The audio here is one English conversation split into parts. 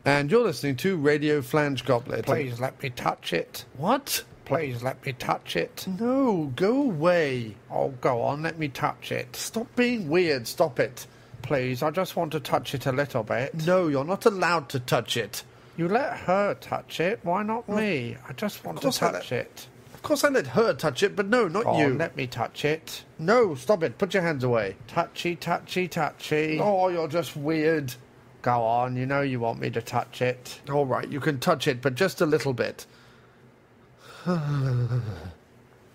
And you're listening to Radio Flange Goblet. Please let me touch it. What? Please let me touch it. No, go away. Oh, go on, let me touch it. Stop being weird, stop it. Please, I just want to touch it a little bit. No, you're not allowed to touch it. You let her touch it, why not me? I just want to touch it. Of course I let her touch it, but no, not Go you. on, let me touch it. No, stop it, put your hands away. Touchy, touchy, touchy. Oh, you're just weird. Go on, you know you want me to touch it. All right, you can touch it, but just a little bit.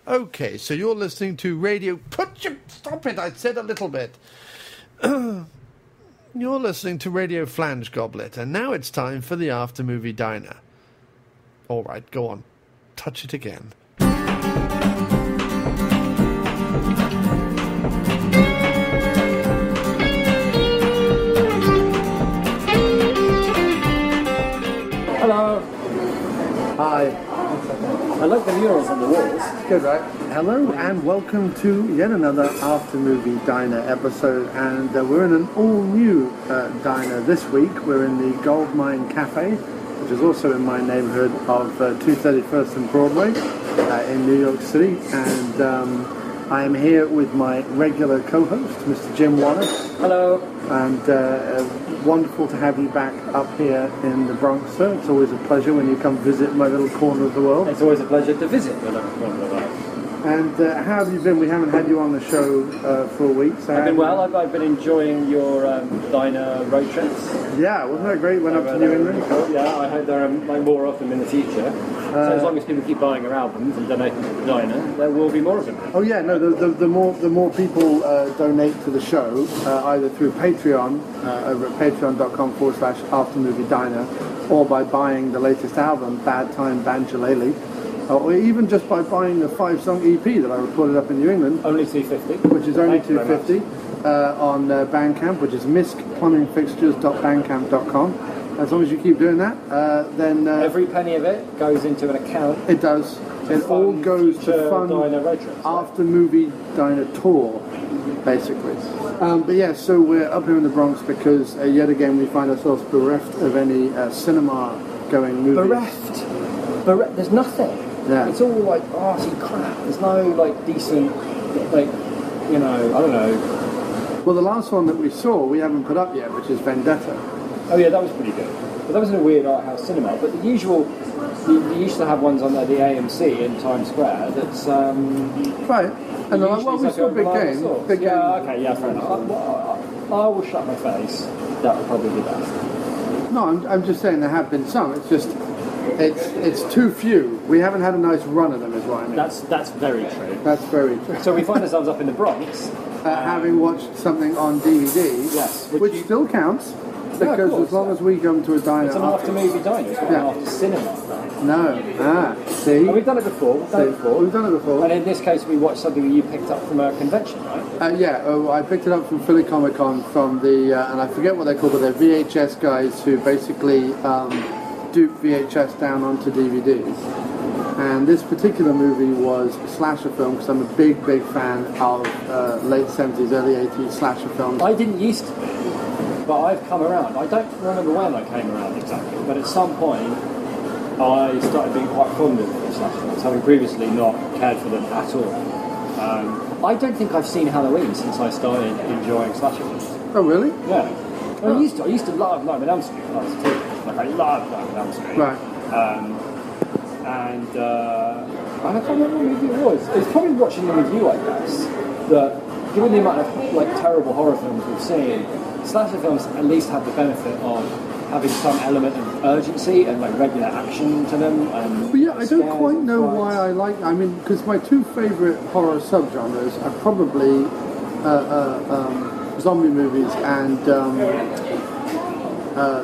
Okay, so you're listening to Radio... Stop it, I said a little bit. You're listening to Radio Flange Goblet, and now it's time for the After-Movie Diner. All right, go on. Touch it again. Hello. Hi. I like the murals on the walls. Good, right? Hello and welcome to yet another After Movie Diner episode, and we're in an all-new diner this week. We're in the Goldmine Cafe, which is also in my neighborhood of 231st and Broadway in New York City, and I am here with my regular co-host, Mr. Jim Wallace. Hello. And wonderful to have you back up here in the Bronx, sir. It's always a pleasure when you come visit my little corner of the world. It's always a pleasure to visit the little corner of the world. And how have you been? We haven't had you on the show for a week. So I've been well. I've been enjoying your diner road trips. Yeah, wasn't that great? Went up to New England. Cool. Yeah, I hope there are more of them in the future. So as long as people keep buying our albums and donating to the diner, there will be more of them. Oh yeah, no. The more people donate to the show, either through Patreon over at patreon.com/aftermoviediner, or by buying the latest album, Bad Time Banjalele. Or even just by buying the 5-song EP that I recorded up in New England. Only $2.50. Which is only $2.50 on Bandcamp, which is miskplumbingfixtures.bandcamp.com. As long as you keep doing that, then... every penny of it goes into an account. It does. It all goes to fund After Movie Diner Tour, basically. But yeah, so we're up here in the Bronx because yet again we find ourselves bereft of any cinema-going movies. Bereft? There's nothing. Yeah. It's all like arty crap. There's no like decent, like, you know, I don't know. Well, the last one that we saw we haven't put up yet, which is Vendetta. Oh yeah, that was pretty good. But that was in a weird art house cinema. But the usual, you used to have ones on the AMC in Times Square. That's right. And we saw Big Game. Big Game. Okay, yeah, fair enough. I will shut my face. That would probably be best. No, I'm just saying there have been some. It's just. It's too few. We haven't had a nice run of them, is what I mean. That's very true. That's very true. So we find ourselves up in the Bronx, having watched something on DVD, yes, which still counts, because as long as we come to a diner, it's an after-movie diner. It's not an after-cinema. No. See. And we've done it before. We've done it before. And in this case, we watched something that you picked up from a convention, right? I picked it up from Philly Comic Con from the, and I forget what they're called, but they're VHS guys who basically. Dupe VHS down onto DVDs, and this particular movie was a slasher film because I'm a big fan of late 70s, early 80s slasher films. I didn't used to, but I've come around. I don't remember when I came around exactly, but at some point I started being quite fond of slasher films, having previously not cared for them at all. I don't think I've seen Halloween since I started enjoying slasher films. Oh really? Yeah. I used to love Nightmare on Elm Street when I was a kid. Like I loved Nightmare on Elm Street. Right. And I can't remember what movie it was. It was probably watching them with you, I guess. That given the amount of like terrible horror films we've seen, slasher films at least have the benefit of having some element of urgency and like regular action to them. But yeah, I don't quite know why I like. I mean, because my two favourite horror subgenres are probably zombie movies and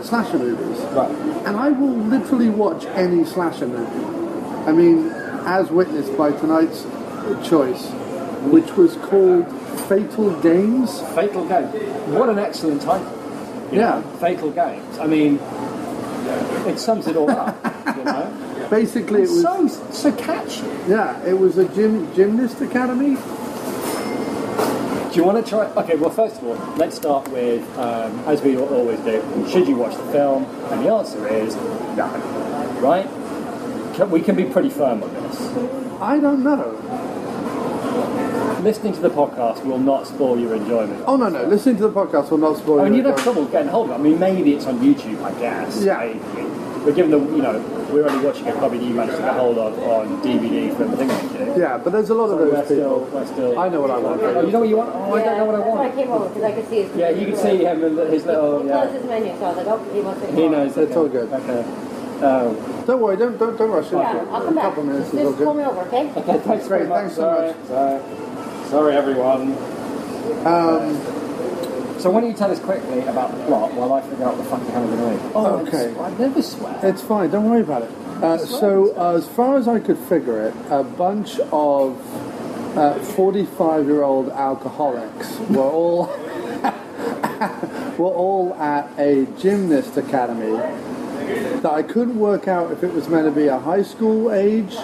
slasher movies. Right. And I will literally watch any slasher movie. I mean, as witnessed by tonight's choice, which was called Fatal Games. Fatal Games. What an excellent title. You know? Fatal Games. I mean, it sums it all up, you know? Basically, it was... So catchy. Yeah, it was a gymnast academy. Do you want to try? Okay, well, first of all, let's start with, as we always do, should you watch the film? And the answer is no. Right? We can be pretty firm on this. I don't know. Listening to the podcast will not spoil your enjoyment. Oh, no. Listening to the podcast will not spoil I mean, your you'd have trouble getting hold of it. I mean, maybe it's on YouTube, I guess. Yeah. Maybe. But given the, we're only watching a copy that you managed to get hold of on DVD from the thing we do. Yeah, but there's a lot of those people. We're still... I know what I want. Oh, you know what you want? Oh, I don't know what I want. I came over because I could see his... Yeah, you can see him and his little... He closed his menu, so I was like, oh, he wants to... He knows. It's all good. Okay. Don't worry, don't rush into Yeah, it. I'll come A back. couple of minutes is all Just pull good. me over, okay? Okay, thanks very much. Thanks so much. Sorry, everyone. So why don't you tell us quickly about the plot while I figure out what the fuck the hell I'm going to do? Oh, Okay. I never swear. It's fine, don't worry about it. So, as far as I could figure it, a bunch of 45-year-old alcoholics were all at a gymnast academy that I couldn't work out if it was meant to be a high school age,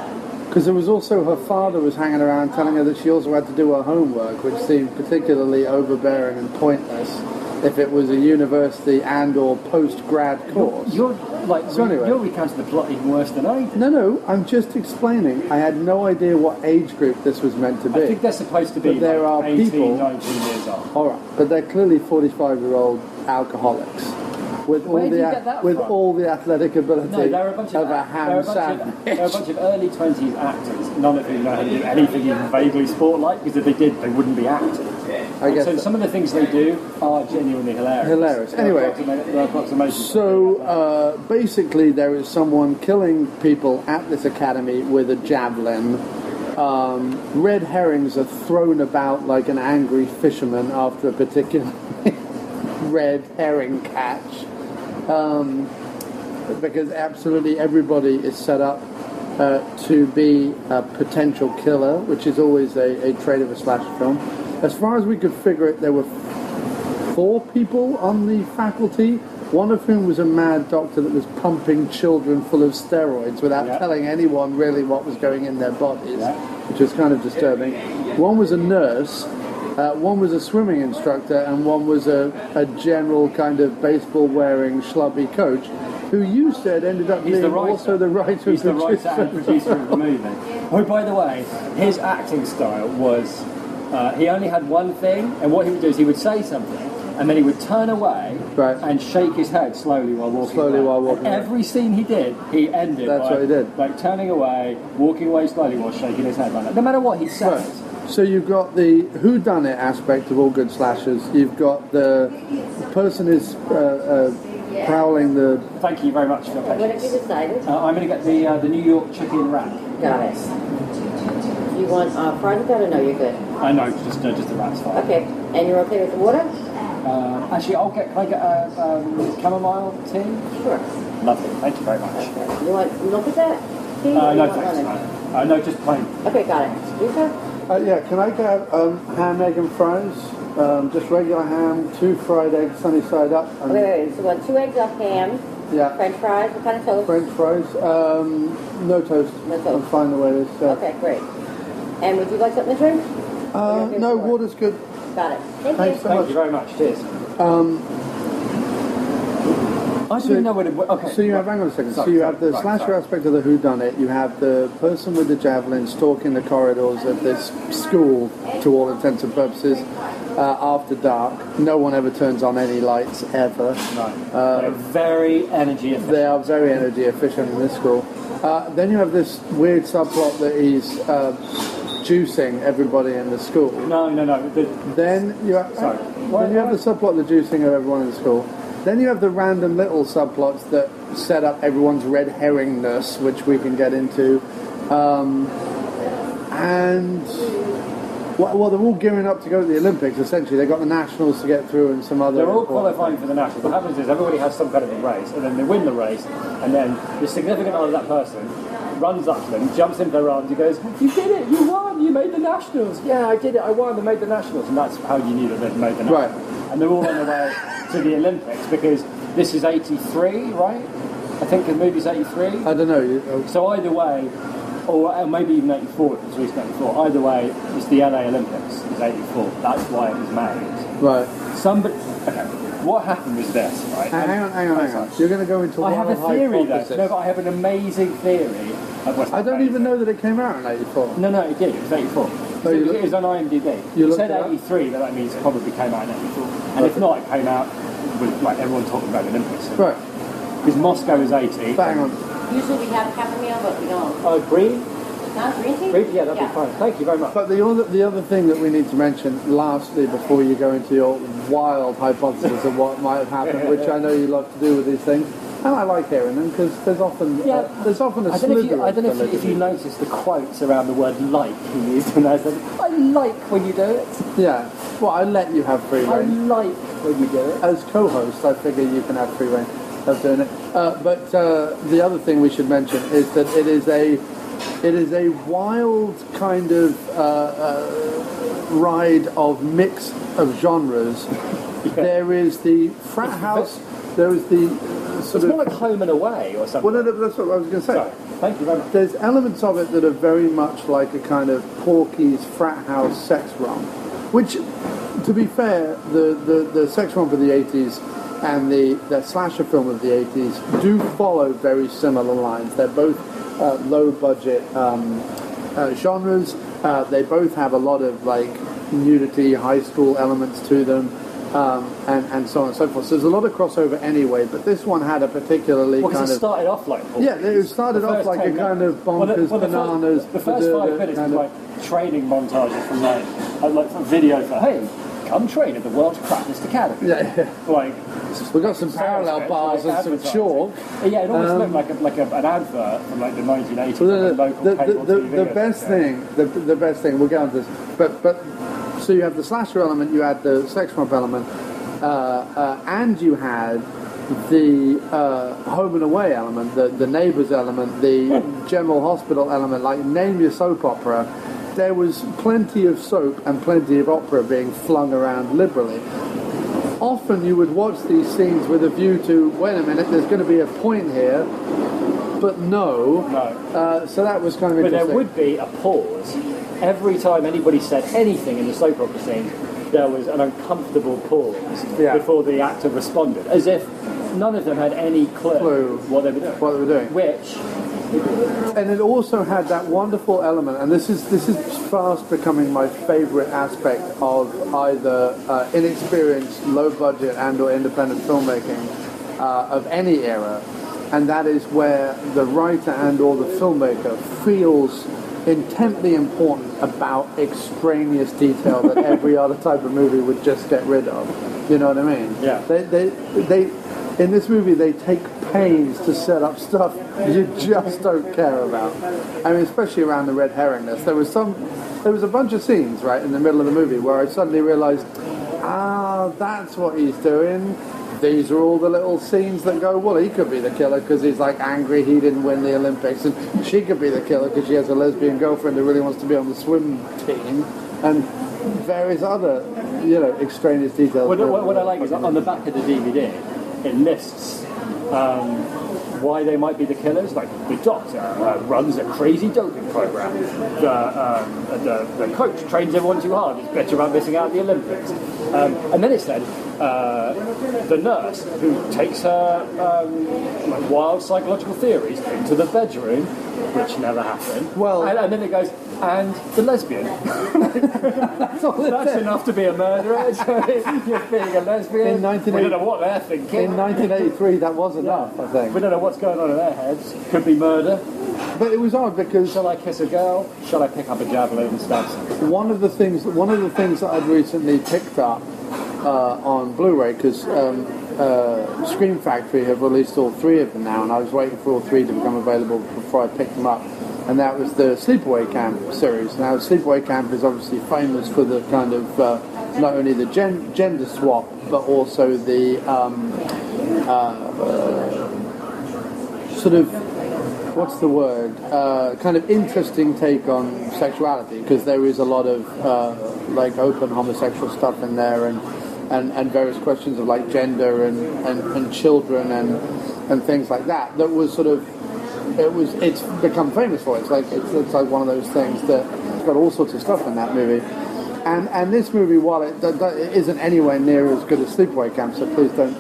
because there was also her father was hanging around telling her that she also had to do her homework, which seemed particularly overbearing and pointless if it was a university and or post-grad course. You're anyway. you're recounting the plot even worse than I do. No, I'm just explaining. I had no idea what age group this was meant to be. I think they're supposed to be But there are 18, people- 19 years old. All right, but they're clearly 45-year-old alcoholics with Where all do the you get that with from? all the athletic ability No, they're a bunch of a ham sandwich. they're a bunch of early 20s actors, none of whom know how to do anything even vaguely sport-like, because if they did, they wouldn't be acting. I guess So so. some of the things they do are genuinely hilarious. Hilarious. Anyway, They're approximations. So basically, there is someone killing people at this academy with a javelin. Red herrings are thrown about like an angry fisherman after a particular red herring catch. Because absolutely everybody is set up to be a potential killer, which is always a trait of a slasher film. As far as we could figure it, there were 4 people on the faculty, one of whom was a mad doctor that was pumping children full of steroids without telling anyone really what was going in their bodies, which was kind of disturbing. One was a nurse, one was a swimming instructor, and one was a general kind of baseball-wearing schlubby coach, who you said ended up being also the writer He's the writer and producer of the movie. Oh, by the way, his acting style was... he only had one thing, and what he would do is he would say something, and then he would turn away and shake his head slowly while walking away. And every scene he did, he ended by turning away, walking away slowly while shaking his head like that. No matter what he said. Right. So you've got the whodunit aspect of all good slashers. You've got the person is prowling the... Thank you very much for your patience. What have you decided? I'm going to get the New York chicken rack. Got it. You want fries with that or no? You're good. I know, just the rat's fine. Okay, and you're okay with the water? Actually, can I get a chamomile tea? Sure. Lovely, thank you very much. Okay. You want milk with that? Tea, or you No want thanks, lemon? no. No, just plain. Okay, got it. Lisa? yeah, can I get ham, egg and fries? Just regular ham, 2 fried eggs, sunny side up. And Wait. So what, 2 eggs off ham? Yeah. French fries? What kind of toast? French fries. No toast. No toast. I'm fine the way it is. Okay, great. And would you like something to drink? No, water's good. Got it. Thank Thanks you. so Thank much. you very much, cheers. I don't even know what it... Okay. So you have, hang on a second. So you have the slasher aspect of the whodunit. You have the person with the javelin stalking the corridors of this school, to all intents and purposes, after dark. No one ever turns on any lights ever. No. They're very energy efficient. They are very energy efficient in this school. Then you have this weird subplot that he's juicing everybody in the school. No. Then you have, then you have the subplot of the juicing of everyone in the school. Then you have the random little subplots that set up everyone's red herringness, which we can get into. And well, they're all gearing up to go to the Olympics. Essentially, they've got the nationals to get through and some other. They're all qualifying for the nationals. What happens is everybody has some kind of a race, and then they win the race, and then the significant other of that person runs up to them, jumps into their arms, he goes, "You did it! You won! You made the nationals! Yeah, I did it! I won! I made the nationals!" And that's how you knew that they'd made the nationals. Right. And they're all on their way to the Olympics because this is '83, right? I think the movie's '83. I don't know. So either way, or maybe even '84, it was released in '84. Either way, it's the LA Olympics. Is was 84. That's why it was made. Right. Somebody. Okay. What happened was this, right? Hang on. You're going to go into I have a wild theory, though. hypothesis. No, but I have an amazing theory. I don't even know that it came out in 84. No, it did. It was 84. It was on IMDb. You It said looked it 83, but that means it probably came out in 84. And if not, it came out with like everyone talking about the Olympics. Right. Because Moscow was 80. Hang on. Usually we have chamomile, but we don't. Oh, green? Not green tea? Green? Yeah, that'd be fine. Thank you very much. But the other thing that we need to mention, lastly, before you go into your wild hypothesis of what might have happened, which I know you love to do with these things, and I like hearing them because there's often a slither. I don't know if you noticed the quotes around the word "like" he used, and I said, "I like when you do it." Yeah. Well, I let you have free I rein. like when you do it. As co-host, I figure you can have free rein of doing it. But the other thing we should mention is that it is a wild kind of ride of mix of genres. Yeah. There is the frat house. There is the it's more like Home and Away or something. Well, no, that's what I was going to say. Sorry. Thank you very much. There's elements of it that are very much like a kind of Porky's frat house sex romp, which, to be fair, the sex romp of the 80s and the slasher film of the 80s do follow very similar lines. They're both low-budget genres. They both have a lot of like nudity, high school elements to them. And so on and so forth. So there's a lot of crossover anyway, but this one had a particularly kind of... it started off like... Yeah, it started off like a kind of bonkers bananas... The first 5 minutes was like training montages from like from video for, hey, come train at the World's Crappiest Academy. Yeah. Like... We've got some parallel bars and some chalk. Yeah, it almost looked like an advert from like the 1980s. The best thing, we'll get on to this, but so you have the slasher element, you had the sex romp element, and you had the home and away element, the neighbours element, the general hospital element, like name your soap opera. There was plenty of soap and plenty of opera being flung around liberally. Often you would watch these scenes with a view to, wait a minute, there's going to be a point here, but no. So that was kind of interesting. But there would be a pause. Every time anybody said anything in the soap opera scene, there was an uncomfortable pause before the actor responded, as if none of them had any clue what they were doing. Which... And it also had that wonderful element, and this is fast becoming my favourite aspect of either inexperienced, low-budget and or independent filmmaking of any era, and that is where the writer and or the filmmaker feels intently important about extraneous detail that every other type of movie would just get rid of. You know what I mean? Yeah. They in this movie they take pains to set up stuff you just don't care about. I mean, especially around the red herringness. There was a bunch of scenes right in the middle of the movie where I suddenly realised, that's what he's doing. These are all the little scenes that go, well, he could be the killer because he's like angry he didn't win the Olympics, and she could be the killer because she has a lesbian girlfriend who really wants to be on the swim team, and various other, extraneous details. What I like is on the back of the DVD, it lists why they might be the killers. Like the doctor runs a crazy doping program. The coach trains everyone too hard. It's better about missing out at the Olympics. And then it said the nurse who takes her wild psychological theories into the bedroom, which never happened. Well, and then it goes, and the lesbian. That's enough to be a murderer. You're being a lesbian. We don't know what they're thinking. In 1983, that was enough, I think. We don't know what's going on in their heads. Could be murder. But it was odd because... Shall I kiss a girl? Shall I pick up a javelin and stab someone? One of the things that I'd recently picked up on Blu-ray, because Scream Factory have released all 3 of them now, and I was waiting for all 3 to become available before I picked them up. And that was the Sleepaway Camp series. Now, Sleepaway Camp is obviously famous for the kind of not only the gender swap, but also the sort of, what's the word? Kind of interesting take on sexuality, because there is a lot of like open homosexual stuff in there, and various questions of like gender and children and things like that. That was sort of. It's become famous for it. It's like one of those things that it's got all sorts of stuff in that movie. And this movie, while it isn't anywhere near as good as Sleepaway Camp, so please don't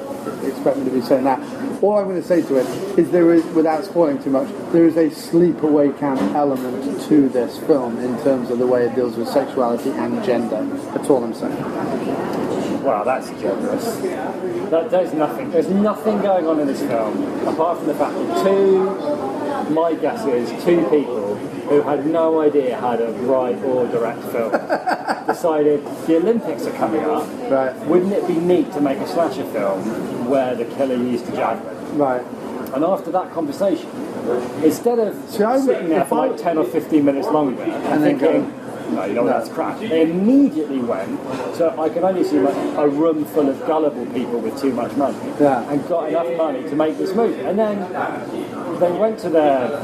expect me to be saying that. All I'm going to say to it is there is, without spoiling too much, there is a Sleepaway Camp element to this film in terms of the way it deals with sexuality and gender. That's all I'm saying. Wow, that's generous. There's nothing going on in this film apart from the fact that my guess is two people who had no idea how to write or direct film decided the Olympics are coming up. Right. Wouldn't it be neat to make a slasher film where the killer used a javelin? Right. And after that conversation, instead of sitting there for like 10 or 15 minutes longer and thinking, no, you know that's crap. They immediately went, so I can only see like a room full of gullible people with too much money, and got enough money to make this movie. And then they went to their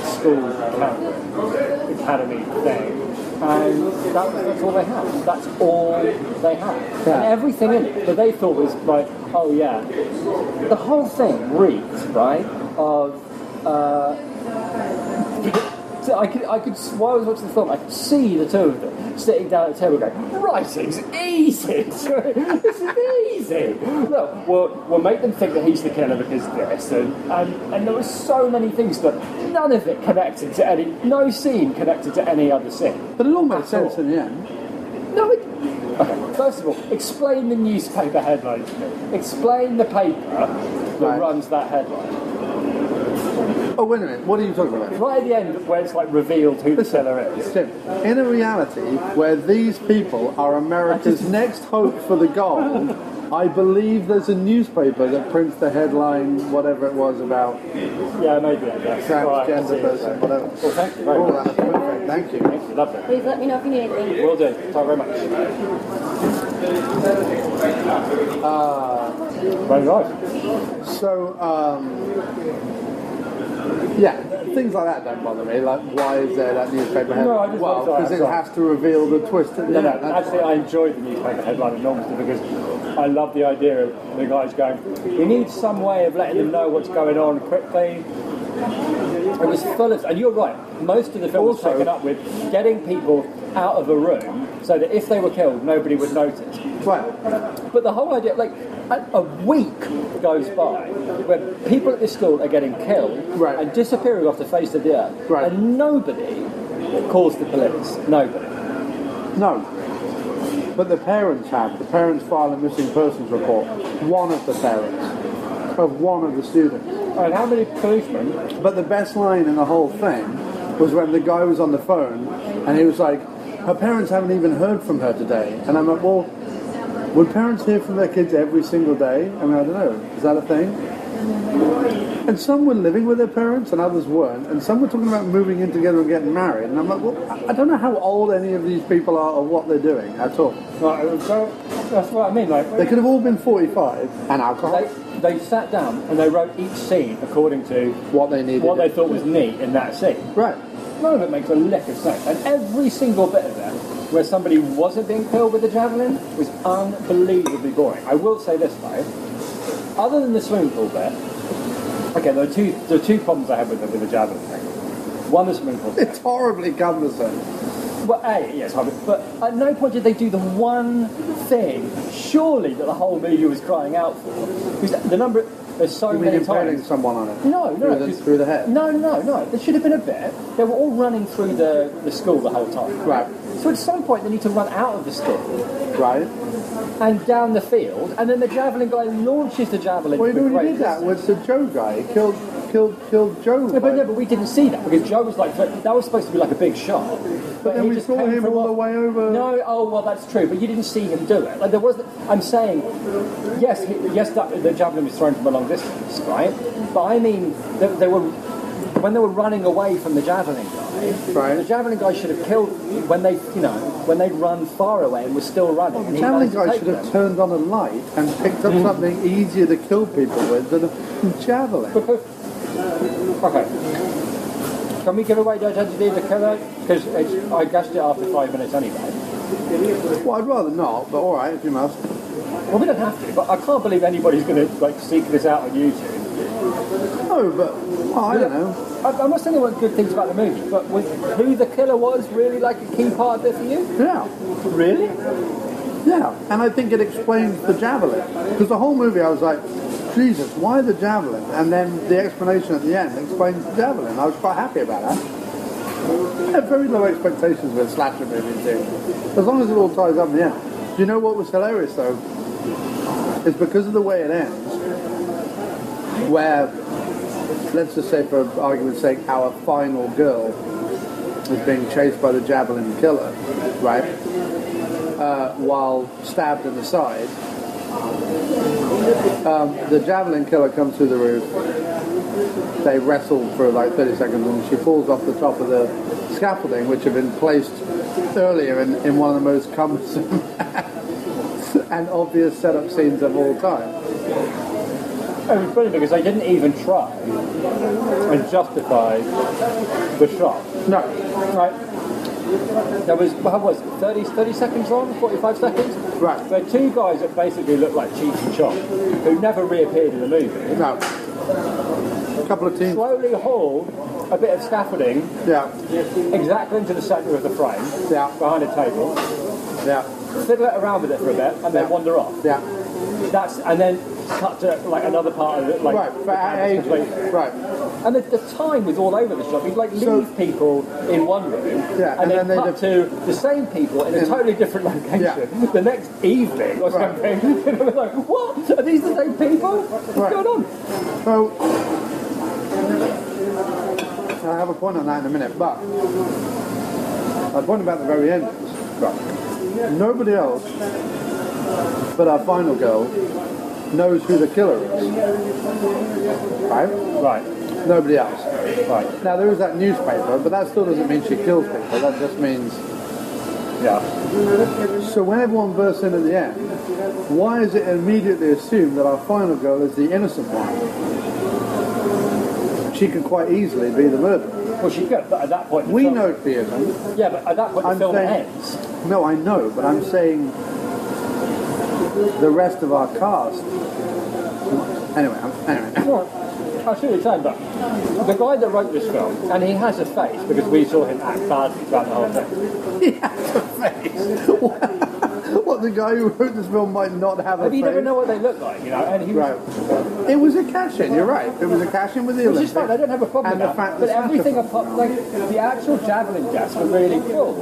school academy thing, and that's all they had. That's all they had. And everything in it that they thought was like, oh yeah, the whole thing reeks, right, of I could while I was watching the film, I could see the two of them sitting down at the table going, writing's easy! This is easy! Look, we'll make them think that he's the killer because of this, and there were so many things that none of it connected to no scene connected to any other scene. But it all made sense in the end. No, okay, first of all, explain the newspaper headline to me. Explain the paper that runs that headline. Oh, wait a minute, what are you talking about? Right at the end, where it's like revealed who the killer is. Tim, in a reality where these people are America's next hope for the gold, I believe there's a newspaper that prints the headline, whatever it was about. Yeah, maybe, I guess. Transgender person, whatever. Well, thank you very much. That's perfect. Thank you. Thank you, lovely. Please let me know if you need anything. Will do. Thank you very much. Very nice. So, yeah, things like that don't bother me. Like, why is there that newspaper headline? No, I just because it has to reveal the twist at the end. Actually, I enjoyed the newspaper headline enormously because I love the idea of the guys going, we need some way of letting them know what's going on quickly. It was full of, and you're right, most of the film was taken up with getting people out of a room so that if they were killed, nobody would notice. Right. But the whole idea, like, a week goes by where people at this school are getting killed and disappearing off the face of the earth, and nobody calls the police. Nobody. No. But the parents have. The parents file a missing persons report. One of the parents. Of one of the students. And how many policemen? But the best line in the whole thing was when the guy was on the phone and he was like, her parents haven't even heard from her today. And I'm like, well, would parents hear from their kids every single day? I mean, I don't know. Is that a thing? And some were living with their parents and others weren't. And some were talking about moving in together and getting married. And I'm like, well, I don't know how old any of these people are or what they're doing at all. Right, so that's what I mean. Like, they could have all been 45 and alcohol. They sat down and they wrote each scene according to what they needed, what they thought was neat in that scene. Right. None of it makes a lick of sense. And every single bit of it where somebody wasn't being killed with a javelin was unbelievably boring. I will say this though, other than the swimming pool bit, okay, there are two problems I have with the javelin thing. One, the swimming pool bit. It's horribly cumbersome. Well, yes, but at no point did they do the one thing, surely, that the whole movie was crying out for. Because the number, there's so many times. Impaling someone on it? No. Through the head? No. There should have been a bit. They were all running through the school the whole time. Right. So at some point they need to run out of the school. Right. And down the field, and then the javelin guy launches the javelin. Well, you did that was the Joe guy. He killed Joe. Yeah, but we didn't see that because Joe was like, that was supposed to be like a big shot. But then we saw him all the way over. No, well that's true, but you didn't see him do it. Like there wasn't. I'm saying, yes, the javelin was thrown from a long distance, right? But I mean, they were when they were running away from the javelin guy. Right. The javelin guy should have killed when they'd run far away and was still running. Well, the javelin guy should have turned on a light and picked up something easier to kill people with than a javelin. Okay. Can we give away the identity of the killer? Because I guessed it after 5 minutes anyway. Well, I'd rather not, but alright, if you must. Well, we don't have to, but I can't believe anybody's going to seek this out on YouTube No, but I don't know. I'm not saying there weren't good things about the movie, but was who the killer was really like a key part of it for you? Yeah. Really? Yeah, and I think it explains the javelin. Because the whole movie I was like, Jesus, why the javelin? And then the explanation at the end explains the javelin. I was quite happy about that. I have very low expectations with slasher movies too. As long as it all ties up in the end. Do you know what was hilarious though? It's because of the way it ends, where, let's just say for argument's sake, our final girl is being chased by the javelin killer, right? While stabbed in the side. The javelin killer comes through the roof. They wrestle for like 30 seconds and she falls off the top of the scaffolding, which had been placed earlier in one of the most cumbersome and obvious setup scenes of all time. It was brilliant because they didn't even try and justify the shot. No. Right. There was, how was it, 30 seconds long, 45 seconds? Right. There were two guys that basically looked like Cheech and Chong, who never reappeared in the movie. No. A couple of teams. Slowly hauled a bit of scaffolding exactly into the centre of the frame, behind a table. Yeah. Fiddle it around with it for a bit, and then wander off. Yeah. And then cut to like another part of it, like right. And the time was all over the shop. You'd like leave people in one room, and then cut to the same people in a totally different location the next evening or something. And we're like, what? Are these the same people? What's going on? So I have a point on that in a minute, but my point about the very end is nobody else but our final girl knows who the killer is. Right? Right. Nobody else. Right. Now there is that newspaper, but that still doesn't mean she kills people. That just means... Yeah. So when everyone bursts in at the end, why is it immediately assumed that our final girl is the innocent one? She could quite easily be the murderer. Well, she could, but at that point... We know she isn't. Yeah, but at that point the film ends. No, I know, but I'm saying the rest of our cast... Anyway. I see what you're saying, but the guy that wrote this film, and he has a face because we saw him act badly throughout the whole thing. He has a face? What, the guy who wrote this film might not have a face? You never know what they look like, you know, and he was... Right. It was a cash-in, you're right. It was a cash-in with the Olympics. Which is fine, I don't have a problem with that. But everything apart, like, the actual javelin deaths were really cool.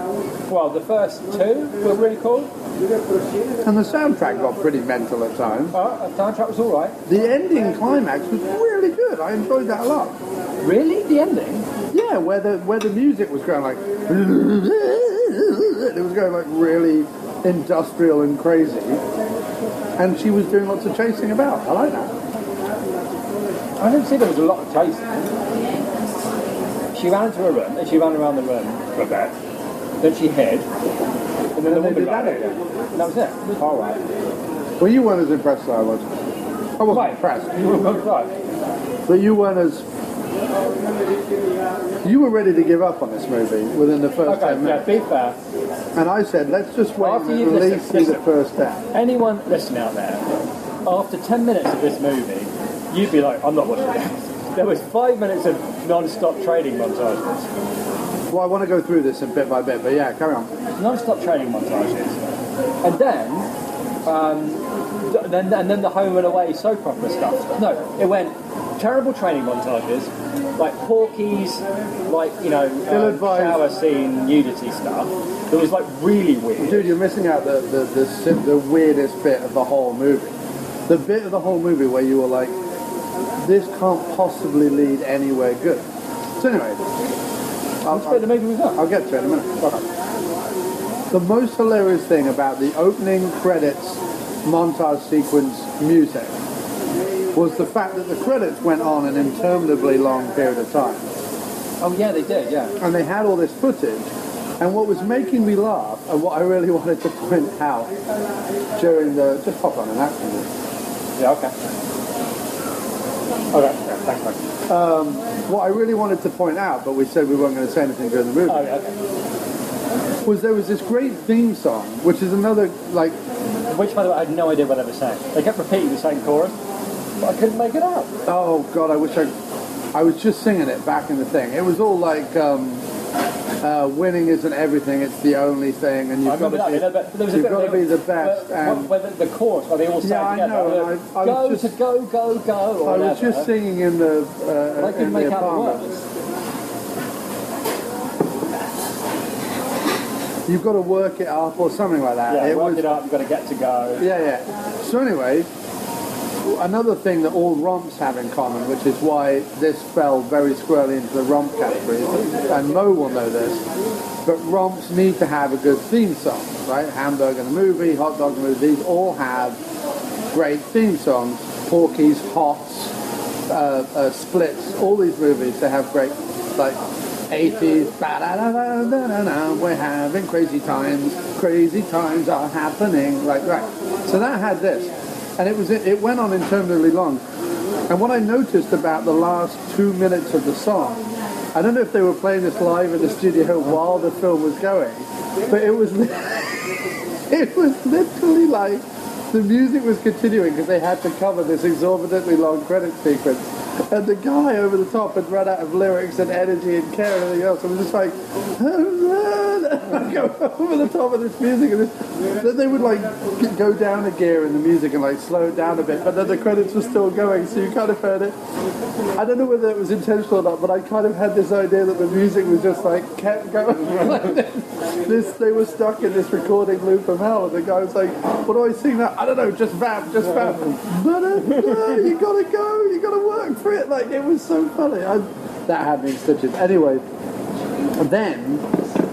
Well, the first two were really cool. And the soundtrack got pretty mental at times. The soundtrack was alright. The ending climax was really good. I enjoyed that a lot. Really? The ending? Yeah, where the music was going like... It was going like really industrial and crazy. And she was doing lots of chasing about. I like that. I didn't see there was a lot of chasing. She ran into a room, and she ran around the room for a bit. Then she hid. And then the woman ran again. And that was it. All right. Well, you weren't as impressed as I was. I wasn't impressed. You were right. But you weren't as... You were ready to give up on this movie within the first 10 minutes. Yeah, be fair. And I said, let's just wait and at least see the first 10. Anyone listening out there, after 10 minutes of this movie, you'd be like, I'm not watching this. There was 5 minutes of non-stop training montages. Well, I want to go through this bit by bit, but yeah, carry on. Non-stop training montages. And then the home and away soap opera stuff. No, it went terrible training montages, like Porky's, like, you know, shower scene nudity stuff. It was like really weird. Dude, you're missing out the weirdest bit of the whole movie. The bit of the whole movie where you were like, this can't possibly lead anywhere good. So anyway, the movie was up. I'll get to it in a minute. Okay. The most hilarious thing about the opening credits montage sequence music was the fact that the credits went on an interminably long period of time. Oh yeah, they did, yeah. And they had all this footage, and what was making me laugh, and what I really wanted to point out during the... Just pop on an action. Yeah, okay. Okay, yeah, thanks, mate. What I really wanted to point out, but we said we weren't going to say anything during the movie, was there was this great theme song, which is another, like... Which, by the way, I had no idea what they were saying. They kept repeating the same chorus. I couldn't make it up. Oh God, I wish I was just singing it back in the thing. It was all like winning isn't everything; it's the only thing, and you've got to be the best. And the chorus where they all sang together. I know. Go. I was just singing in the apartment. You've got to work it up or something like that. Yeah, work it up. You've got to get to go. Yeah. So anyway, another thing that all romps have in common, which is why this fell very squarely into the romp category, and Mo will know this, but romps need to have a good theme song, right? Hamburger the movie, Hot Dog the movie, these all have great theme songs. Porky's, Hots, Splits, all these movies, they have great, like, 80s, we're having crazy times are happening, like that. So that had this. And it went on interminably long. And what I noticed about the last 2 minutes of the song, I don't know if they were playing this live in the studio while the film was going, but it was literally like the music was continuing because they had to cover this exorbitantly long credit sequence. And the guy over the top had run out of lyrics and energy and care and everything else. I was just like, go over the top of this music. And then they would like go down a gear in the music and like slow it down a bit. But then the credits were still going, so you kind of heard it. I don't know whether it was intentional or not, but I kind of had this idea that the music was just like kept going. Like this, they were stuck in this recording loop of hell. And the guy was like, what do I sing now? I don't know, just vamp. You gotta go, you gotta work for it. Like, it was so funny. That had me in stitches. Anyway, and then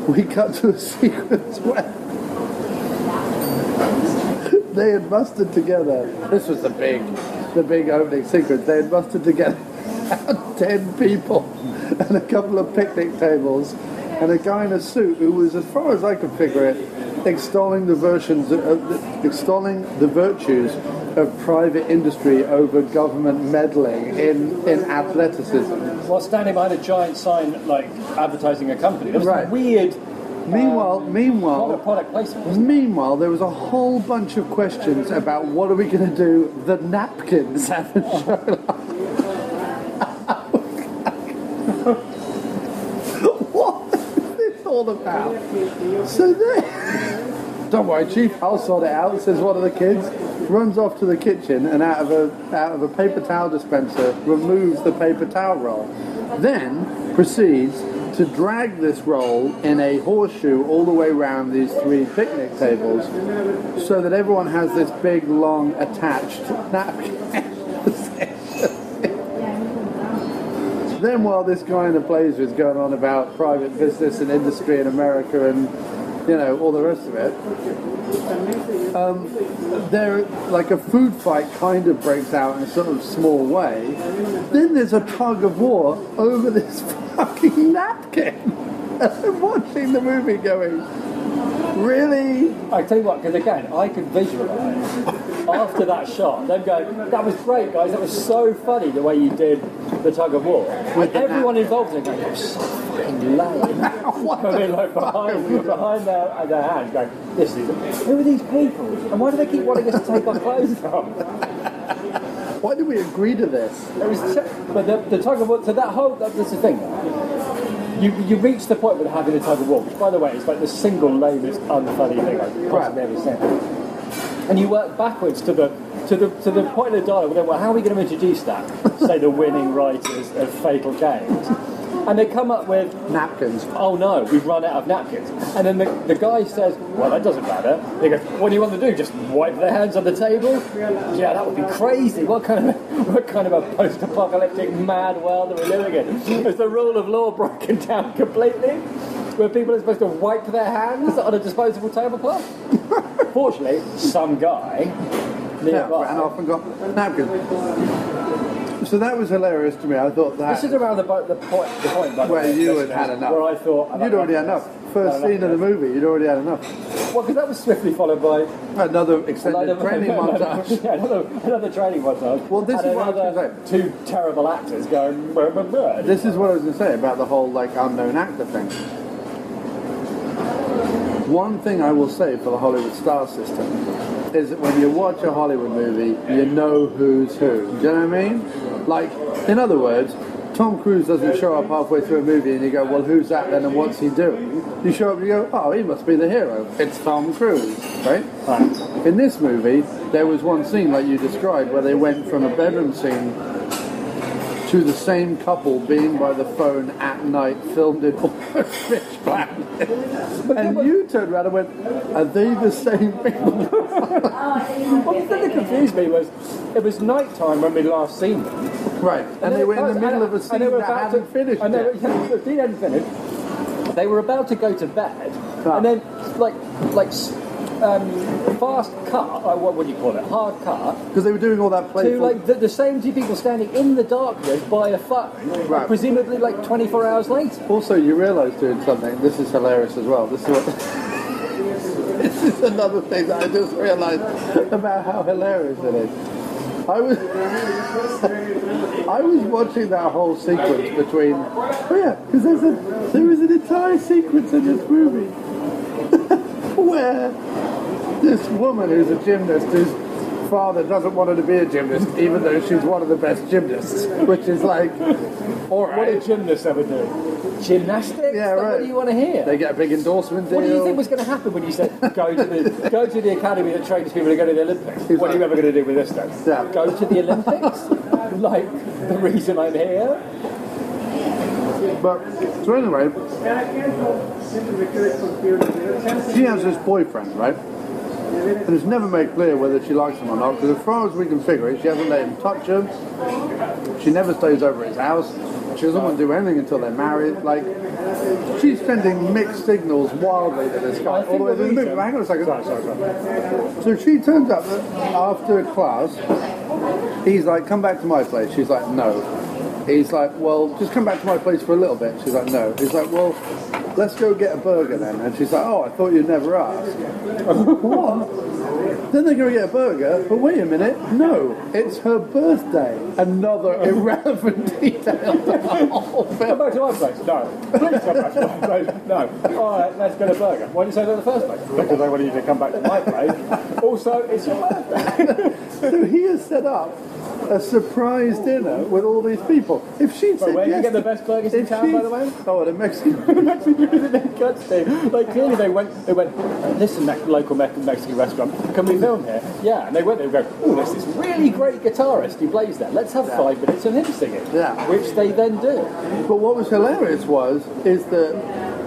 we cut to a sequence where they had mustered together. This was the big opening sequence. They had mustered together 10 people and a couple of picnic tables and a guy in a suit who was, as far as I could figure it, extolling the virtues of private industry over government meddling in athleticism. While standing behind a giant sign, like advertising a company. There was right. Weird. Meanwhile, product placement. Meanwhile, there was a whole bunch of questions about what are we going to do. The napkins haven't shown up. What is this all about? So then, don't worry, Chief, I'll sort it out, says one of the kids. Runs off to the kitchen and out of a paper towel dispenser removes the paper towel roll. Then proceeds to drag this roll in a horseshoe all the way around these 3 picnic tables so that everyone has this big, long, attached napkin. Then while this guy in the blazer is going on about private business and industry in America and, you know, all the rest of it, there, like a food fight kind of breaks out in a sort of small way. Then there's a tug of war over this fucking napkin. And I'm watching the movie going, really? I tell you what, because again, I could visualise after that shot, them going, that was great, guys, that was so funny the way you did the tug of war. With everyone involved in it going, that was so fucking lame. I mean, like behind their hands going, who are these people? And why do they keep wanting us to take our clothes from? Why did we agree to this? But the tug of war, so that's the thing. You reach the point with having a tug of war, which, by the way, is like the single lamest, unfunny thing I've possibly ever seen. And you work backwards to the point of the dialogue. Well, how are we going to introduce that? Say the winning writers of Fatal Games. And they come up with napkins. Oh no, we've run out of napkins. And then the guy says, well, that doesn't matter. They go, what do you want to do? Just wipe their hands on the table? Yeah, that would be crazy. What kind of a post-apocalyptic mad world are we living in? Is the rule of law broken down completely? Where people are supposed to wipe their hands on a disposable tablecloth? Fortunately, some guy nearby ran off and got napkins. So that was hilarious to me. I thought that... This is around the point where you had enough. Where I thought... You'd already had enough. First scene of the movie, you'd already had enough. Well, because that was swiftly followed by... Another extended training montage. Yeah, another training montage. Well, this is what I was going to say. 2 terrible actors going... Blah, blah, blah. This is what I was going to say about the whole, like, unknown actor thing. One thing I will say for the Hollywood star system is that when you watch a Hollywood movie, you know who's who. Do you know what I mean? Like, in other words, Tom Cruise doesn't show up halfway through a movie and you go, well, who's that then and what's he doing? You show up and you go, oh, he must be the hero. It's Tom Cruise, right? In this movie, there was one scene like you described where they went from a bedroom scene to the same couple being by the phone at night, filmed in almost pitch black. And you turned around and went, are they the same people? What the thing that confused me was, it was night time when we last seen them. Right, and they were in the middle of a scene that hadn't finished yet. The scene hadn't finished. They were about to go to bed, and then fast cut, what would you call it? Hard cut. Because they were doing all that playful... To the same two people standing in the darkness by a phone, right. Presumably 24 hours later. Also, you realise doing something, this is hilarious as well. This is what... This is another thing that I just realised about how hilarious it is. I was watching that whole sequence between... Oh yeah, because there was an entire sequence in this movie where this woman who's a gymnast, whose father doesn't want her to be a gymnast, even though she's one of the best gymnasts, which is like, all right. What do gymnasts ever do? Gymnastics? Yeah, right. What do you want to hear? They get a big endorsement deal. What do you think was going to happen when you said, go to the academy that trains people to go to the Olympics? What are you ever going to do with this then? Yeah. Go to the Olympics? Like, the reason I'm here? But, so anyway, she has this boyfriend, right? And it's never made clear whether she likes him or not, because as far as we can figure it, she hasn't let him touch her. She never stays over at his house. She doesn't want to do anything until they're married. Like, she's sending mixed signals wildly to this guy all the way through the movie. Hang on a second. Sorry. So she turns up after class. He's like, come back to my place. She's like, no. He's like, well, just come back to my place for a little bit. She's like, no. He's like, well, let's go get a burger then. And she's like, oh, I thought you'd never ask. What? Then they're going to get a burger, but wait a minute, no, it's her birthday. Another irrelevant detail to the whole film. Come back to my place. No. Please come back to my place. No. All right, let's get a burger. Why did you say that in the first place? Because I wanted you to come back to my place. Also, it's your birthday. So he has set up a surprise dinner with all these people. If she'd said where yes, you get the best burgers in town, by the way? Oh, the Mexican. Like, clearly they went, listen, local Mexican restaurant, can we film here? Yeah, and they go, oh, there's this really great guitarist who plays there. Let's have 5 minutes of him singing. Yeah. Which they then do. But what was hilarious is that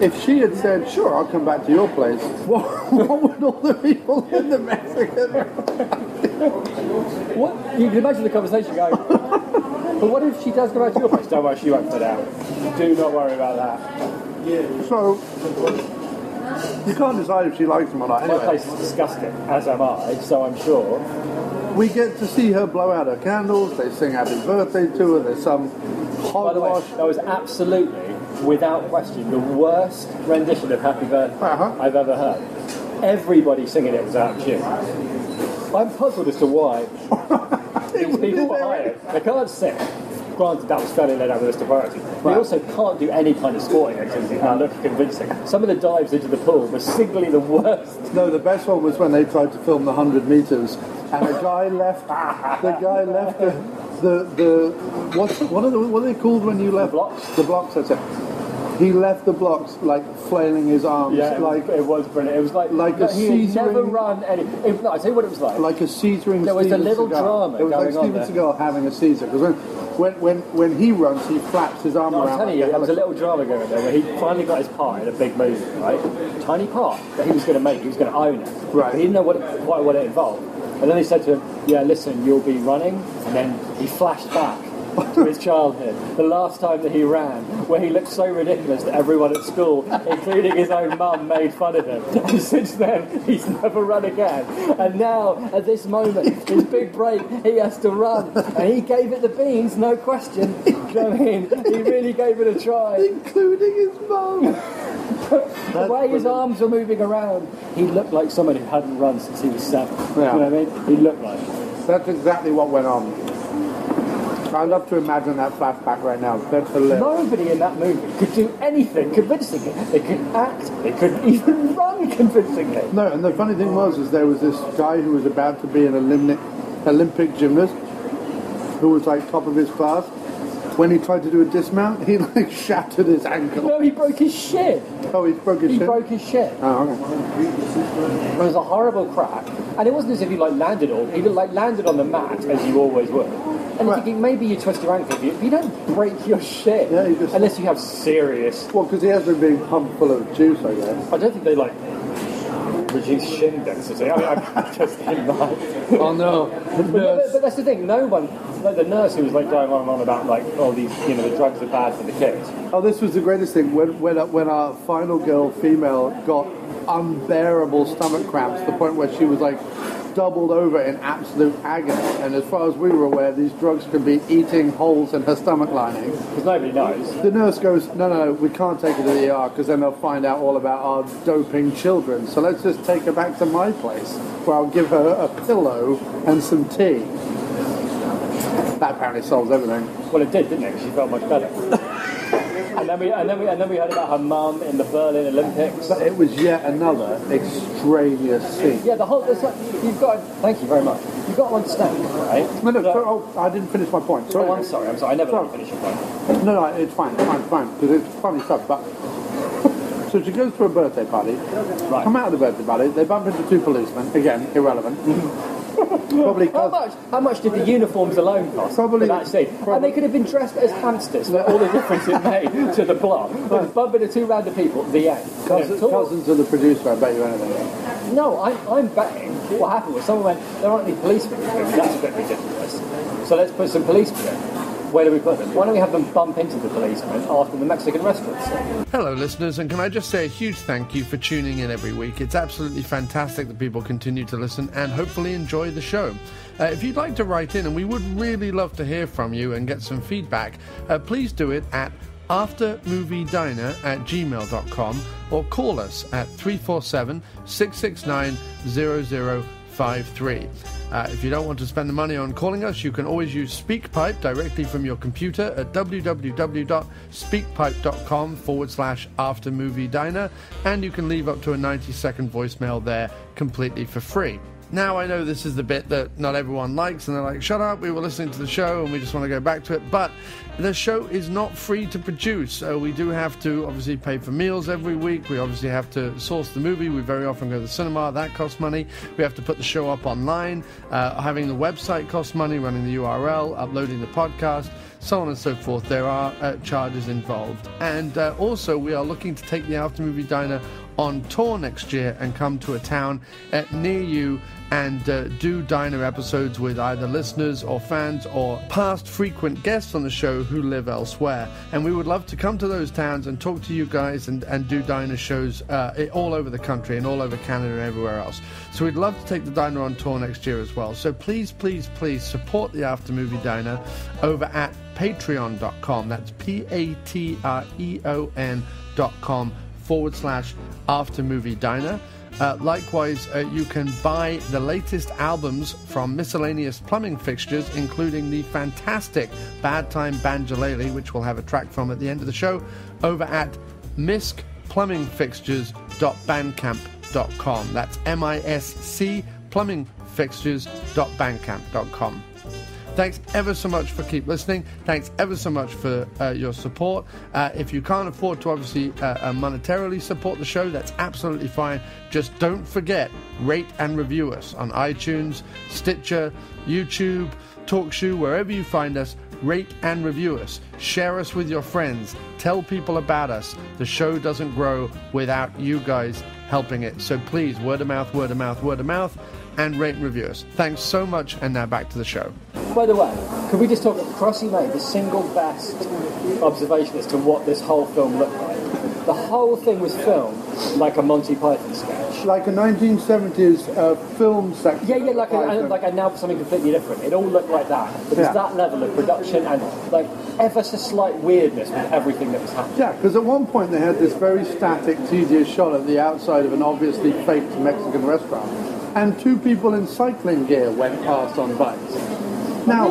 if she had said, sure, I'll come back to your place, what would all the people in the Mexican... What? You can imagine the conversation going, but what if she does go back to your place? Don't worry, she won't fit out. Do not worry about that. So, you can't decide if she likes him or not. Anyway, my place is disgusting, as am I, so I'm sure. We get to see her blow out her candles, they sing happy birthday to her, there's some By the way, hogwash. that was absolutely, without question, the worst rendition of Happy Birthday I've ever heard. Everybody singing it was out of tune. I'm puzzled as to why these people were hired. They can't sing. Granted, that was fairly laid out with this to priority. They also can't do any kind of sporting activity and look convincing. Some of the dives into the pool were simply the worst. No, the best one was when they tried to film the 100 metres and the guy left what are they called when you left? The blocks, that's it. He left the blocks like flailing his arms. Yeah, it was brilliant. It was like a he Caesaring. never run any. No, I tell you what it was like. Like a Caesaring. There was a little Seagal. drama It was going like on Steven there. Seagal having a Caesar because when he runs, he flaps his arm No, around. I'm telling you, there was a little drama going on there where he finally got his part in a big movie, right? Tiny part that he was going to make, he was going to own it. Right. But he didn't know quite what it involved. And then he said to him, yeah, listen, you'll be running. And then he flashed back to his childhood, the last time that he ran, where he looked so ridiculous that everyone at school, including his own mum, made fun of him. And since then, he's never run again. And now, at this moment, his big break, he has to run. And he gave it the beans, no question. Do you know what I mean? He really gave it a try. Including his mum. The way his arms were moving around, he looked like someone who hadn't run since he was 7. Yeah. You know what I mean? He looked like. That's exactly what went on. I'd love to imagine that flashback right now. That's hilarious. Nobody in that movie could do anything convincingly. They couldn't act. They couldn't even run convincingly. No, and the funny thing was, there was this guy who was about to be an Olympic gymnast who was like top of his class. When he tried to do a dismount, he like shattered his ankle. No, he broke his shin. Oh, he broke his shin? He broke his shin. Oh, okay. It was a horrible crack. And it wasn't as if he like landed on the mat, as you always would. And you're thinking, maybe you twist your ankle, but you don't break your shin. Yeah, you just... Unless you have serious... Well, because he has been being pumped full of juice, I guess. I don't think they reduce shin density. I mean, I'm just in that. Oh no. But that's the thing, no one... Like the nurse who was going on about these, the drugs are bad for the kids. Oh, this was the greatest thing when our final girl, female, got unbearable stomach cramps to the point where she was doubled over in absolute agony. And as far as we were aware, these drugs could be eating holes in her stomach lining. Because nobody knows. The nurse goes, no, we can't take her to the ER because then they'll find out all about our doping children. So let's just take her back to my place where I'll give her a pillow and some tea. That apparently solves everything. Well, it did, didn't it? She felt much better. and then we heard about her mum in the Berlin Olympics. But it was yet another extraneous scene. Yeah, you've got. Thank you very much. You've got to understand, right? No, I didn't finish my point. Sorry. Oh, I'm sorry. I never let you finish your point. No, it's fine, because it's funny stuff. But so she goes to a birthday party. Right. Come out of the birthday party. They bump into two policemen. Again, irrelevant. Probably how much did the uniforms alone cost? Probably that scene. And they could have been dressed as hamsters for all the difference it made to the plot. Bumping into two random people. The end. Cousins of the producer. I bet you anything. No, I'm betting what happened was someone went, there aren't any policemen in this movie. That's a bit ridiculous. So let's put some policemen in. Where do we put them? Why don't we have them bump into the policemen after the Mexican restaurant scene? Hello, listeners, and can I just say a huge thank you for tuning in every week. It's absolutely fantastic that people continue to listen and hopefully enjoy the show. If you'd like to write in, and we would really love to hear from you and get some feedback, please do it at aftermoviediner@gmail.com or call us at 347-669-0053. If you don't want to spend the money on calling us, you can always use SpeakPipe directly from your computer at www.speakpipe.com/aftermoviediner, and you can leave up to a 90-second voicemail there completely for free. Now, I know this is the bit that not everyone likes, and they're like, shut up, we were listening to the show and we just want to go back to it, but the show is not free to produce, so we do have to obviously pay for meals every week. We obviously have to source the movie. We very often go to the cinema. That costs money. We have to put the show up online. Having the website costs money, running the URL, uploading the podcast, so on and so forth. There are charges involved. And also, we are looking to take the After Movie Diner on tour next year and come to a town near you and do diner episodes with either listeners or fans or past frequent guests on the show who live elsewhere. And we would love to come to those towns and talk to you guys and do diner shows all over the country and all over Canada and everywhere else. So we'd love to take the diner on tour next year as well. So please, please, please support the After Movie Diner over at patreon.com. That's patreon.com/After Movie Diner. Likewise, you can buy the latest albums from Miscellaneous Plumbing Fixtures, including the fantastic Bad Time Banjalele, which we'll have a track from at the end of the show, over at miscplumbingfixtures.bandcamp.com. That's MISC plumbingfixtures.bandcamp.com. Thanks ever so much for keep listening. Thanks ever so much for your support. If you can't afford to obviously monetarily support the show, that's absolutely fine. Just don't forget, rate and review us on iTunes, Stitcher, YouTube, TalkShoe, wherever you find us. Rate and review us. Share us with your friends. Tell people about us. The show doesn't grow without you guys helping it. So please, word of mouth, word of mouth, word of mouth, and rate and review us. Thanks so much, and now back to the show. By the way, could we just talk about Crossy made the single best observation as to what this whole film looked like. The whole thing was filmed like a Monty Python sketch. Like a 1970s film section. Yeah, like a now something completely different. It all looked like that. But there's that level of production and like ever so slight weirdness with everything that was happening. Yeah, because at one point they had this very static, tedious shot of the outside of an obviously faked Mexican restaurant. And two people in cycling gear went past on bikes. Now,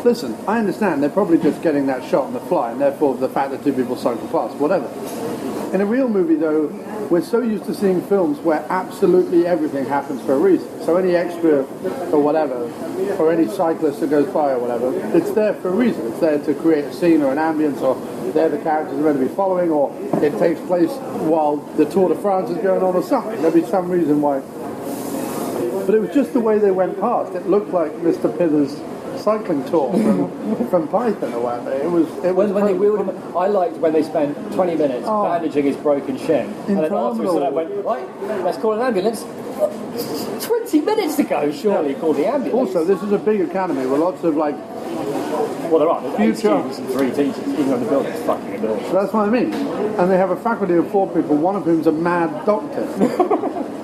listen, I understand they're probably just getting that shot on the fly, and therefore the fact that two people cycle past, whatever. In a real movie, though, we're so used to seeing films where absolutely everything happens for a reason. So any extra or whatever, or any cyclist that goes by or whatever, it's there for a reason. It's there to create a scene or an ambience, or they're the characters are meant to be following, or it takes place while the Tour de France is going on or something. There'll be some reason why. But it was just the way they went past. It looked like Mr. Pither's cycling tour from Python or whatever. It was when they wheeled him. I liked when they spent 20 minutes bandaging his broken shin, and then afterwards I went, right, let's call an ambulance. 20 minutes ago, surely, call the ambulance. Also, this is a big academy with lots of like. Well, there are. There's 8 students and 3 teachers, even though the building's fucking a building. So that's what I mean. And they have a faculty of 4 people, one of whom's a mad doctor,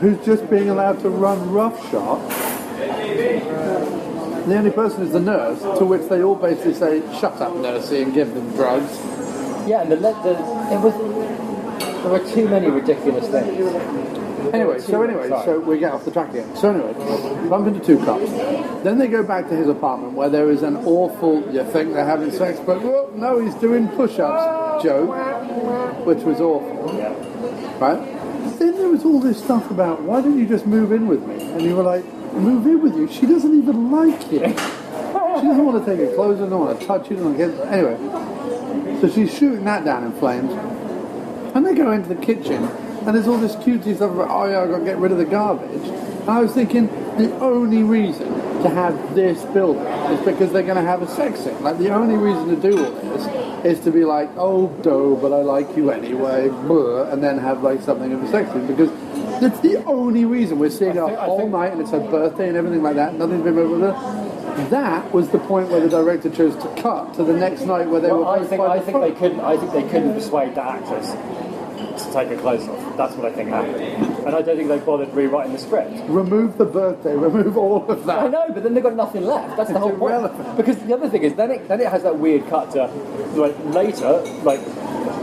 who's just being allowed to run roughshod. The only person is the nurse, to which they all basically say, "Shut up, nursey," and give them drugs. Yeah, and there were too many ridiculous things. Anyway, so we get off the track again. So anyway, bump into 2 cops. Then they go back to his apartment where there is an awful, you think they're having sex, but no, he's doing push-ups joke, which was awful. Right? Then there was all this stuff about, why don't you just move in with me? And you were like, move in with you? She doesn't even like you. She doesn't want to take her clothes, doesn't want to touch you, doesn't get... Anyway, so she's shooting that down in flames. And they go into the kitchen, and there's all this cutesy stuff about, oh yeah, I've got to get rid of the garbage. And I was thinking, the only reason to have this building is because they're going to have a sex scene. Like, the only reason to do all this is to be like, oh, dough, but I like you anyway, blah, and then have, like, something of a sex scene. Because that's the only reason we're seeing her all night, and it's her birthday and everything like that. Nothing's been over with her. That was the point where the director chose to cut to the next night where they were. I think they couldn't persuade the actors to take her clothes off. That's what I think happened, and I don't think they bothered rewriting the script. Remove the birthday, remove all of that. I know, but then they've got nothing left. That's the whole point. Because the other thing is, then it has that weird cut to like later, like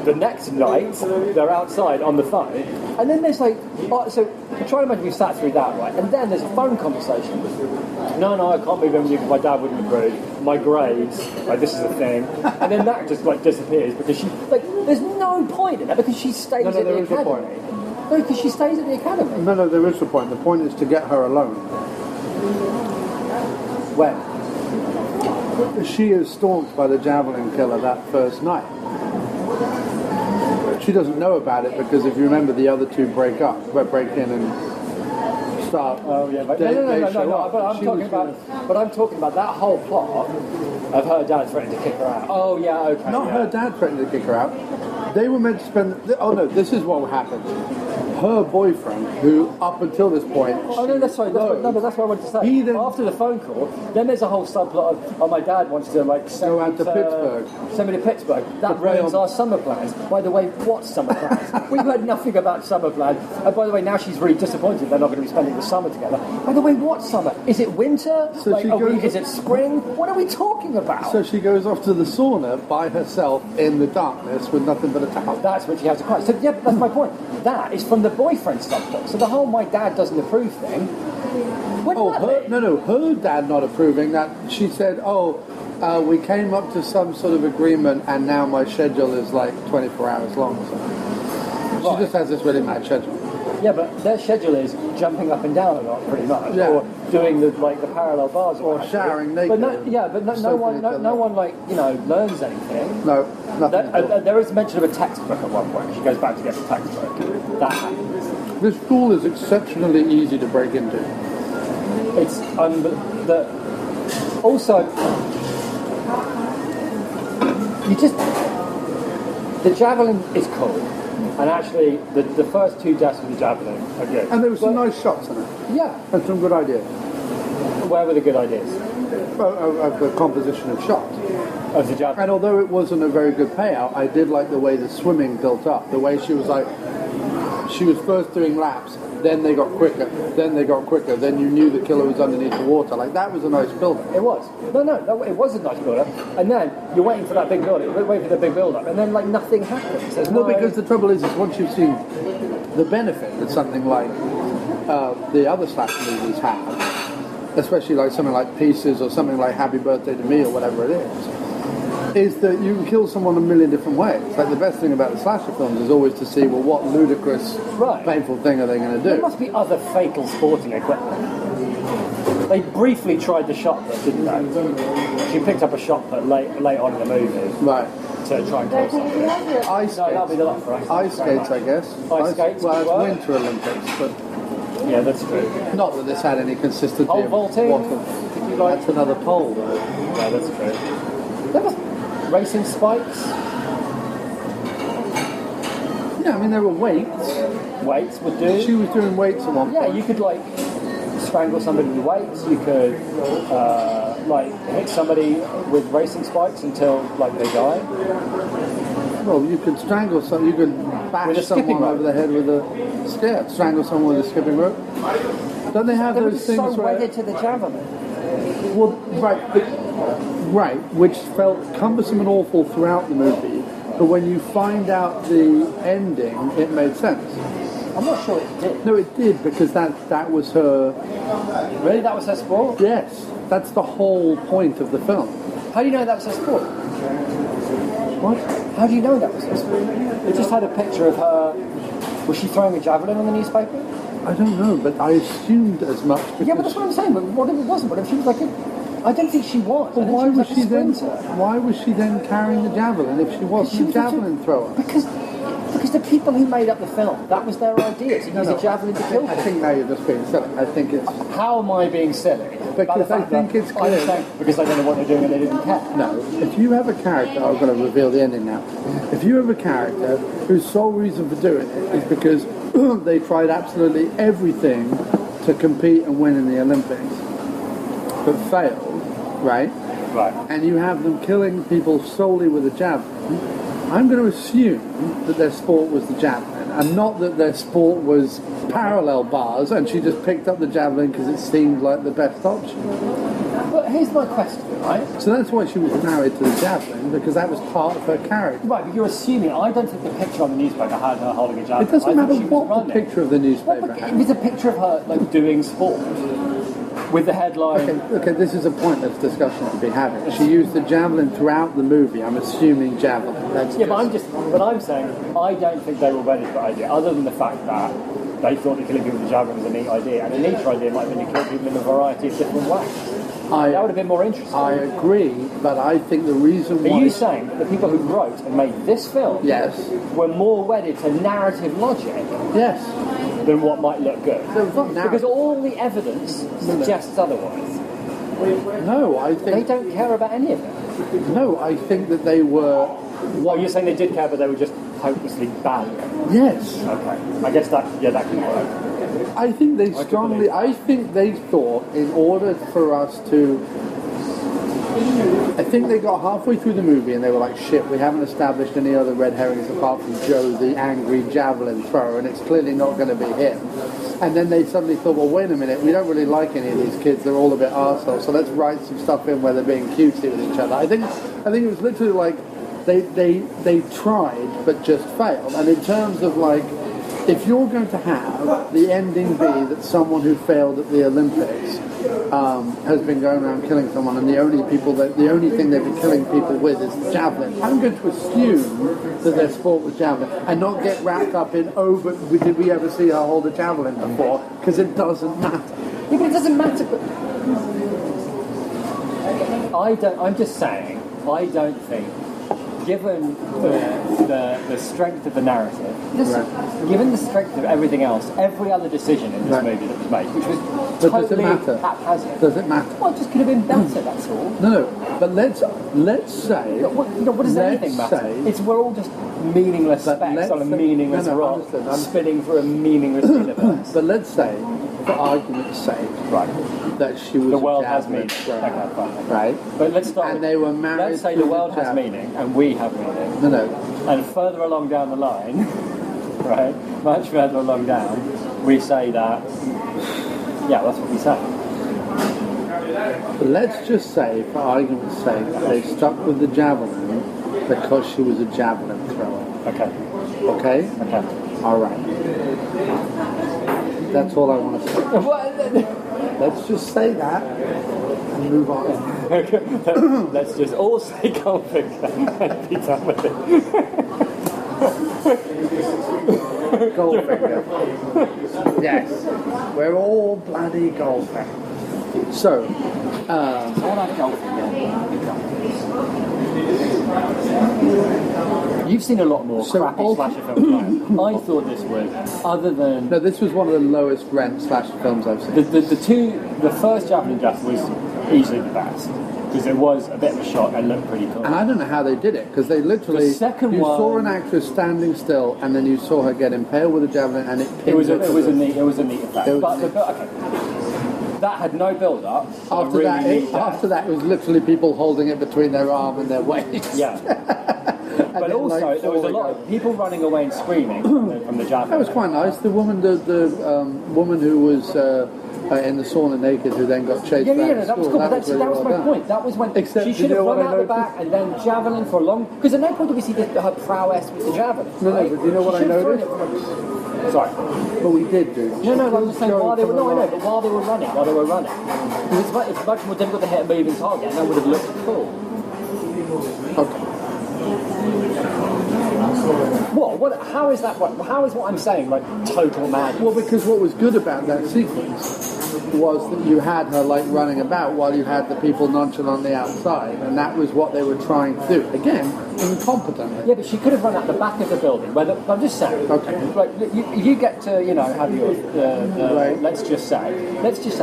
the next night they're outside on the phone, and then there's like, so try to imagine we sat through that, right? And then there's a phone conversation. No, I can't move in with you because my dad wouldn't approve. My grades, like this is the thing, and then that just like disappears because she like. There's no point in that because she stays at the academy. No, because she stays at the academy. No, there is a point. The point is to get her alone. When? She is stalked by the javelin killer that first night. She doesn't know about it because if you remember, the other 2 break in and start. Oh yeah, but no. But I'm talking about that whole plot of her dad threatening to kick her out. Oh yeah, okay. Not her dad threatening to kick her out. They were meant to spend. Oh no, this is what happened. Her boyfriend, who up until this point. Oh no, that's right. But that's what I wanted to say. After the phone call, then there's a whole subplot of, oh, my dad wants to like send me to Pittsburgh. Send me to Pittsburgh. That ruins our summer plans. By the way, what summer plans? We've heard nothing about summer plans. And by the way, now she's really disappointed they're not going to be spending the summer together. By the way, what summer? Is it winter? So is it spring? What are we talking about? So she goes off to the sauna by herself in the darkness with nothing but a towel. That's when she has to cry. So yeah, that's my point. That is from the boyfriend subplot. So the whole my dad doesn't approve thing. Her dad not approving that. She said, we came up to some sort of agreement and now my schedule is like 24 hours long. So. She just has this really mad schedule. Yeah, but their schedule is jumping up and down a lot, pretty much, or doing the parallel bars, or showering naked. But no one learns anything. No, nothing. There is mention of a textbook at one point. She goes back to get the textbook. That happens. This school is exceptionally easy to break into. It's also the javelin is cool. And actually, the first 2 deaths with the javelin are good. And there were some nice shots in it. Yeah. And some good ideas. Where were the good ideas? Of the composition of shots. Of the javelin. And although it wasn't a very good payout, I did like the way the swimming built up. The way she was first doing laps, then they got quicker, then you knew the killer was underneath the water. Like, that was a nice build-up. It was. No, it was a nice build-up. And then you're waiting for that big build-up, and then, like, nothing happens. Because the trouble is once you've seen the benefit that something like the other slasher movies have, especially like something like Pieces or something like Happy Birthday to Me or whatever it is that you can kill someone a million different ways. Like the best thing about the slasher films is always to see, well, what ludicrous, painful thing are they going to do? There must be other fatal sporting equipment. They briefly tried the shot put, didn't they? She picked up a shot put late on in the movie. Right. To try and kill something. Ice skates. That'll be the lot for us. Ice skates, I guess. Ice skates. Well, it's Winter Olympics, but yeah, that's true. not that this had any consistency. Pole vaulting. That's another pole, though. Yeah, that's true. There was racing spikes. Yeah, I mean there were weights. Weights would do. She was doing weights at one point. Yeah, you could like strangle somebody with weights. You could like hit somebody with racing spikes until like they die. Well, you could strangle some. You could bash someone over the head with a strangle someone with a skipping rope. Don't they have those things? So wedded to the javelin. Well, right, which felt cumbersome and awful throughout the movie. But when you find out the ending, it made sense. I'm not sure it did. No, it did, because that was her... Really? That was her sport? Yes. That's the whole point of the film. How do you know that was her sport? What? How do you know that was her sport? They just had a picture of her... Was she throwing a javelin on the newspaper? I don't know, but I assumed as much. Yeah, but that's what I'm saying. But what if it wasn't? What if she was like a... I don't think she was. But why was she then carrying the javelin if she wasn't a javelin thrower? Because the people who made up the film, that was their idea, to use a javelin to kill people. I think now you're just being silly. I think it's... How am I being silly? Because I think it's clear. I'm saying because I don't know what they're doing and they didn't care. No, if you have a character... I'm going to reveal the ending now. If you have a character whose sole reason for doing it is because they tried absolutely everything to compete and win in the Olympics, but failed, right? Right. And you have them killing people solely with a javelin, I'm going to assume that their sport was the javelin, and not that their sport was parallel bars, and she just picked up the javelin because it seemed like the best option. But here's my question, right? So that's why she was married to the javelin, because that was part of her character. Right, but you're assuming, I don't think the picture on the newspaper had her holding a javelin. It doesn't matter what the picture of the newspaper had. It was a picture of her, like, doing sport. With the headline... Okay, this is a pointless discussion to be having. She used the javelin throughout the movie. I'm assuming javelin. But I'm saying, I don't think they were ready for the idea, other than the fact that they thought that killing people with a javelin was a neat idea, and a neater idea might have been to kill people in a variety of different ways. That would have been more interesting. I agree, but I think the reason why... Are you saying that the people who wrote and made this film were more wedded to narrative logic than what might look good? Because all the evidence suggests otherwise. No, I think... They don't care about any of it. No, I think that they were... Well, you're saying they did care, but they were just hopelessly bad. Yes. Okay. I guess that can work. I think they I think they thought in order for us to... I think they got halfway through the movie and they were like, shit, we haven't established any other red herrings apart from Joe, the angry javelin thrower, and it's clearly not going to be him. And then they suddenly thought, well, wait a minute, we don't really like any of these kids, they're all a bit arseholes, so let's write some stuff in where they're being cutesy with each other. I think it was literally like they tried but just failed. And in terms of like, if you're going to have the ending be that someone who failed at the Olympics has been going around killing someone, and the only thing they've been killing people with is the javelin, I'm going to assume that their sport was javelin, and not get wrapped up in did we ever see her hold a javelin before? Because it doesn't matter. Yeah, but it doesn't matter. But I'm just saying, I don't think, given the strength of the narrative, given the strength of everything else, every other decision in this movie that was made, which was totally haphazard. Does it matter? Well, it just could have been better, that's all. No, but let's say... What does anything matter? We're all just meaningless specks on a meaningless rock, spinning through a meaningless universe. But let's say, for argument's sake, that she was the world has meaning. Okay, fine. Right? But let's start. And they were married. Let's say the world has meaning and we have meaning. No. And further along down the line, right? Much further along down, we say that. Yeah, that's what we say. But let's just say, for argument's sake, they stuck with the javelin because she was a javelin thrower. Okay. Okay. Okay. All right. That's all I want to say. Let's just say that and move on. Let's just all say Goldfinger and be done with it. Goldfinger. Yes, we're all bloody Goldfinger. So, All that Goldfinger. You've seen a lot more crappy slasher films. I thought this was, other than... No, this was one of the lowest rent slasher films I've seen. The first Javelin Death was easily the best, because it was a bit of a shock and looked pretty cool. And I don't know how they did it, because they literally... The second you one... saw an actress standing still, and then you saw her get impaled with a javelin, and it pinned It was a neat effect. It was But, neat. okay. That had no build-up. After that, it was literally people holding it between their arm and their waist. Yeah. But also, there was a lot of people running away and screaming from the javelin. That was quite nice. The woman, the woman who was in the sauna naked, who then got chased. Yeah, that was cool. That was my point. That was when Except, she should have run out the back and then javelin for a long. Because at no point did we see her prowess with the javelin. No, but do you know what I noticed? Sorry. But we did do. No, I'm just saying while they were running. Because it's much more difficult to hit a moving target, and that would have looked cool. Okay. What? How is that? How is what I'm saying like total madness? Well, because what was good about that sequence was that you had her like running about while you had the people nonchalantly outside, and that was what they were trying to do. Again, incompetently. Yeah, but she could have run out the back of the building. I'm just saying. Okay. Like you get to have your right. let's just say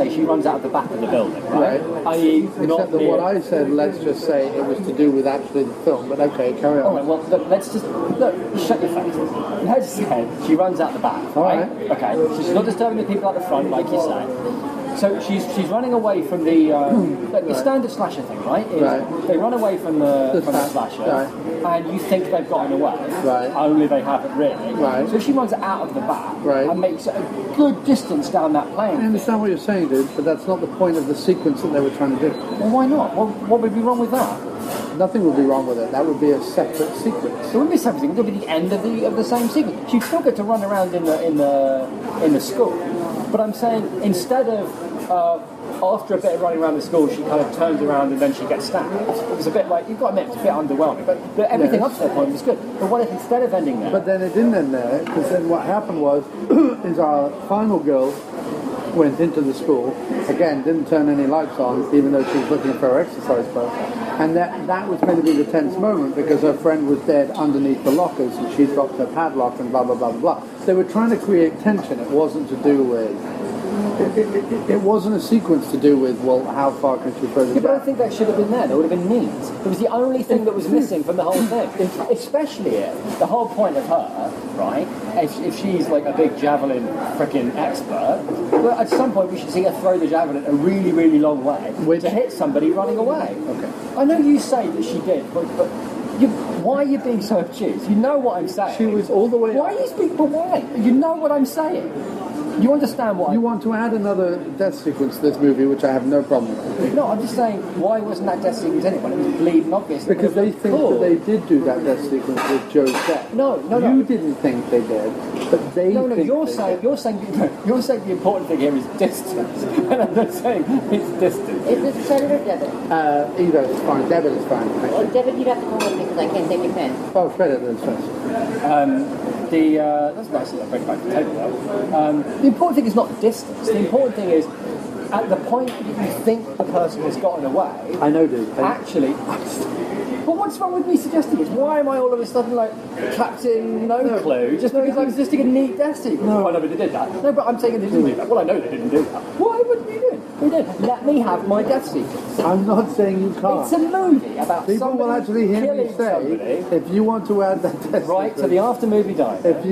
she runs out of the back of the building, right? I.e. Except that what I said, let's just say it was to do with actually the film. But okay, carry on. All right. Well, let's just shut your face. Let's say she runs out the back, right? Okay. So she's not disturbing the people at the front, like you say. So she's running away from the standard slasher thing, right? They run away from the slasher, and you think they've gotten away, only they haven't really. So she runs out of the back and makes a good distance down that plane. I understand what you're saying, dude, but that's not the point of the sequence that they were trying to do. Well, why not? What would be wrong with that? Nothing would be wrong with it. That would be a separate sequence. It wouldn't be separate. It would be the end of the same sequence. She'd still get to run around in the school, but I'm saying instead of after a bit of running around the school, she kind of turns around and then she gets stabbed. It was a bit like, you've got to admit, it's a bit underwhelming, but everything up to that point was good. But what if instead of ending there? But then it didn't end there, because then what happened was, is our final girl went into the school, again, didn't turn any lights on, even though she was looking for her exercise belt. And that was meant to be the tense moment, because her friend was dead underneath the lockers, and she dropped her padlock, and blah, blah, blah, blah, blah. They were trying to create tension. It wasn't to do with... It wasn't a sequence to do with, well, how far can she throw the but I think that should have been there. That would have been neat. It was the only thing that was missing from the whole thing. Especially the whole point of her, right, if she's like a big javelin frickin' expert, well, at some point we should see her throw the javelin a really, really long way to hit somebody running away. Okay. I know you say that she did, but why are you being so obtuse? You know what I'm saying. She was all the way... Why are you speaking? But why? You know what I'm saying. You understand what you want to add another death sequence to this movie, which I have no problem with. No, I'm just saying, why wasn't that death sequence in it when it was bleeding obvious? Because they think that they did do that death sequence with Joe's death. No. You didn't think they did, but they think you're saying the important thing here is distance, and I'm not saying it's distance. Is this credit or debit? Either is fine. Debit is fine. Well, debit, you'd have to come with me because I can't take your pen. Oh, credit is first. That's nice that I bring back the table though. The important thing is not distance. The important thing is at the point that you think the person has gotten away. I know, dude. Actually, but what's wrong with me suggesting it? Why am I all of a sudden like Captain No Clue just because I'm suggesting a neat death sequence? No, I know they did that. No, but I'm saying they didn't do that. Well, I know they didn't do that. Why wouldn't you do it? We did. Let me have my death sequence. I'm not saying you can't. It's a movie about people will actually hear me say, if you want to add that death right to the aftermoviediner. If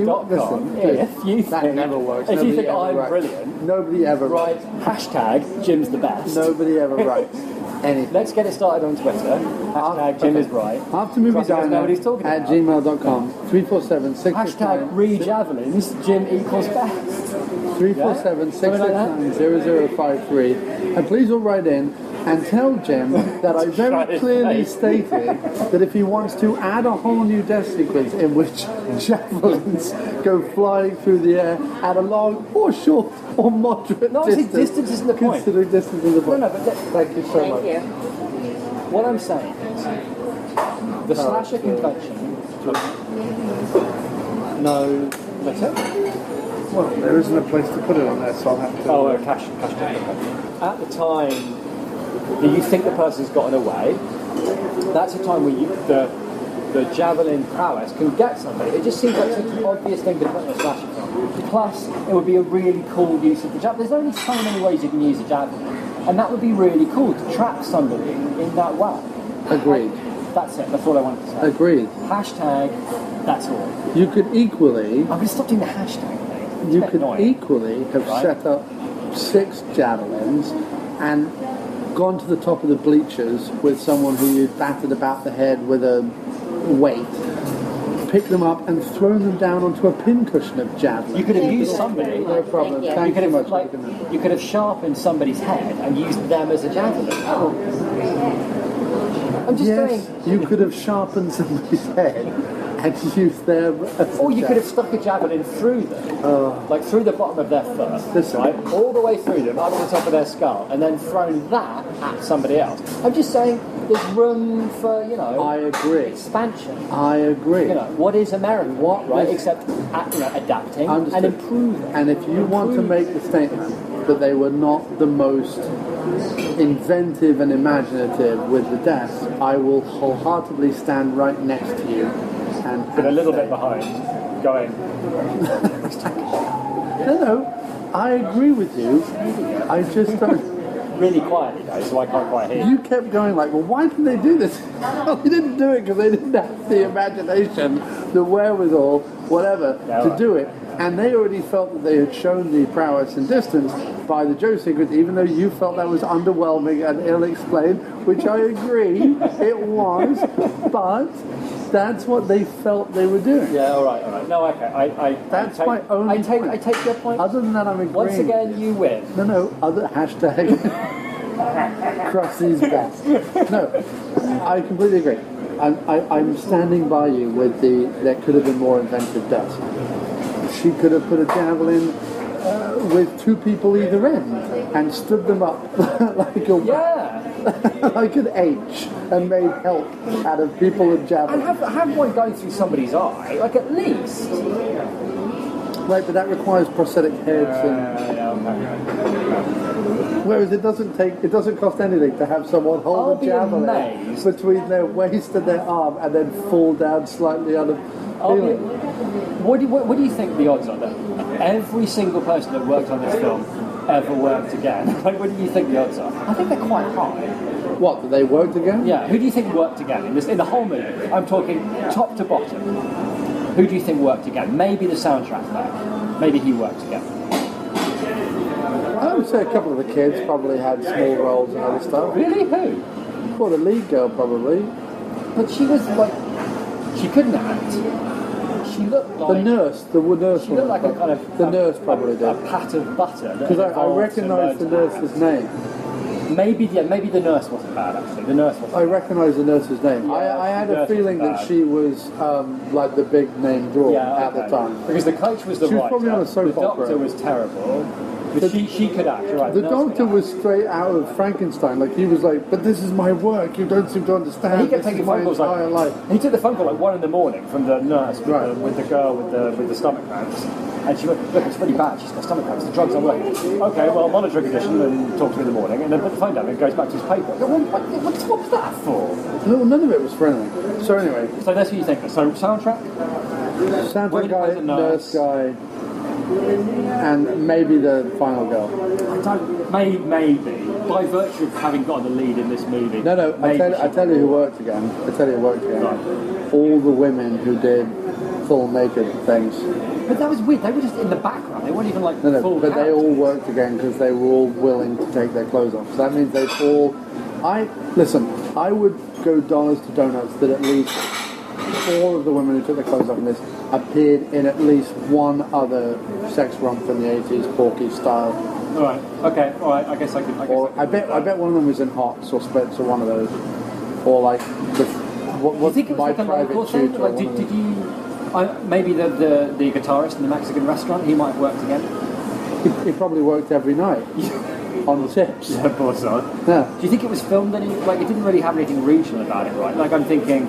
you think that never works. If you think I'm brilliant, nobody ever writes. Hashtag Jim's the best. Nobody ever writes anything. Let's get it started on Twitter. Hashtag Jim is right. Aftermoviediner at gmail.com. 347-669. Hashtag re-javelins. Jim equals best. 347-669-0053. And please all write in and tell Jim that I very clearly stated that if he wants to add a whole new death sequence in which javelins go flying through the air at a long or short or moderate distance. Distance isn't the point. Considering distance is the point. No, but thank you so much. Thank you. what I'm saying is, the slasher convention. No, that's it. Well, there isn't a place to put it on there, so I'll have to. Oh, cash ticket. At the time that you think the person's gotten away, that's a time when the javelin prowess can get somebody. It just seems like such an obvious thing to put in a slasher film. Plus, it would be a really cool use of the javelin. There's only so many ways you can use a javelin, and that would be really cool to trap somebody in that way. Agreed. That's it. That's all I wanted to say. Agreed. Hashtag. That's all. You could equally. I'm going to stop doing the hashtag thing. You could equally have set up 6 javelins and gone to the top of the bleachers with someone who you'd battered about the head with a weight, picked them up and thrown them down onto a pincushion of javelins. You could have used somebody. No problem. Thank you very much. You could have sharpened somebody's head and used them as a javelin. I'm just saying. You could have sharpened somebody's head and used them as or you could have stuck a javelin through them, like through the bottom of their foot, right, all the way through them, up to the top of their skull, and then thrown that at somebody else. I'm just saying, there's room for, I agree. Expansion. I agree. What is America? What right? is, Except, adapting understood. and improving. And if you want to make the statement that they were not the most inventive and imaginative with the deaths, I will wholeheartedly stand right next to you. But a little bit behind, going. No, I agree with you. I just don't. Really quietly though, so I can't quite hear. You kept going like, well, why didn't they do this? Well, they didn't do it because they didn't have the imagination, the wherewithal, whatever, to do it. And they already felt that they had shown the prowess and distance by the Joe sequence, even though you felt that was underwhelming and ill-explained, which I agree it was, but that's what they felt they were doing. Yeah, all right. No, okay. That's my only point. I take your point. Other than that, I'm agreeing. Once again, you win. No, other hashtag Krusty's best. No, I completely agree. I'm standing by you with there could have been more inventive deaths. She could have put a javelin with 2 people either end and stood them up like a like an H and made help out of people with javelins. And have one going through somebody's eye, like at least. Right, but that requires prosthetic heads whereas it doesn't cost anything to have someone hold a javelin between their waist and their arm and then fall down slightly out of feeling. What do you think the odds are that every single person that worked on this film ever worked again? Like, what do you think the odds are? I think they're quite high. What, that they worked again? Yeah, who do you think worked again in the whole movie? I'm talking top to bottom. Who do you think worked again? Maybe the soundtrack though. Maybe he worked again. I would say a couple of the kids probably had small roles and other stuff. Really? Who? Well, the lead girl probably. But she was like, she couldn't act. She looked like... The nurse She looked like a kind of... The nurse probably did. A pat of butter. Because I recognise the nurse's name. Maybe the nurse wasn't bad, actually. The nurse wasn't I recognise the nurse's name. Yeah, I had a feeling that she was like the big name draw at the time. Because the coach was the She was probably on a soap the opera. doctor was terrible. But she could act, right? The doctor was straight out of Frankenstein. Like, he was like, but this is my work. You don't seem to understand. And he kept taking phone calls entire life. He took the phone call at 1 a.m. from the nurse with the girl with the stomach cramps. And she went, look, it's pretty bad. She's got stomach cramps. The drugs aren't working. Okay, well, monitor a condition and talk to me in the morning. And then put the phone down and goes back to his paper. What was that for? No, none of it was for anything. So anyway. So that's what you think. So soundtrack? Soundtrack guy, nurse guy, and maybe the final girl. Maybe. By virtue of having got the lead in this movie. No, I tell you who worked again. Right. All the women who did full naked things. But that was weird. They were just in the background. They weren't even like full but characters. they all worked again because they were all willing to take their clothes off. So that means they all... I would go dollars to donuts that at least 4 of the women who took their clothes off in this appeared in at least one other sex romp from the 80s, Porky style. Right. Okay. All right. I guess I could. I bet one of them was in Hots or Splits or one of those, or like what think it was my like a private local thing? tutor. Like, did you? Maybe the guitarist in the Mexican restaurant. He might have worked again. He probably worked every night on the tips. Yeah, of course so. Yeah. Do you think it was filmed any? Like, it didn't really have anything regional about it, right? Like, I'm thinking,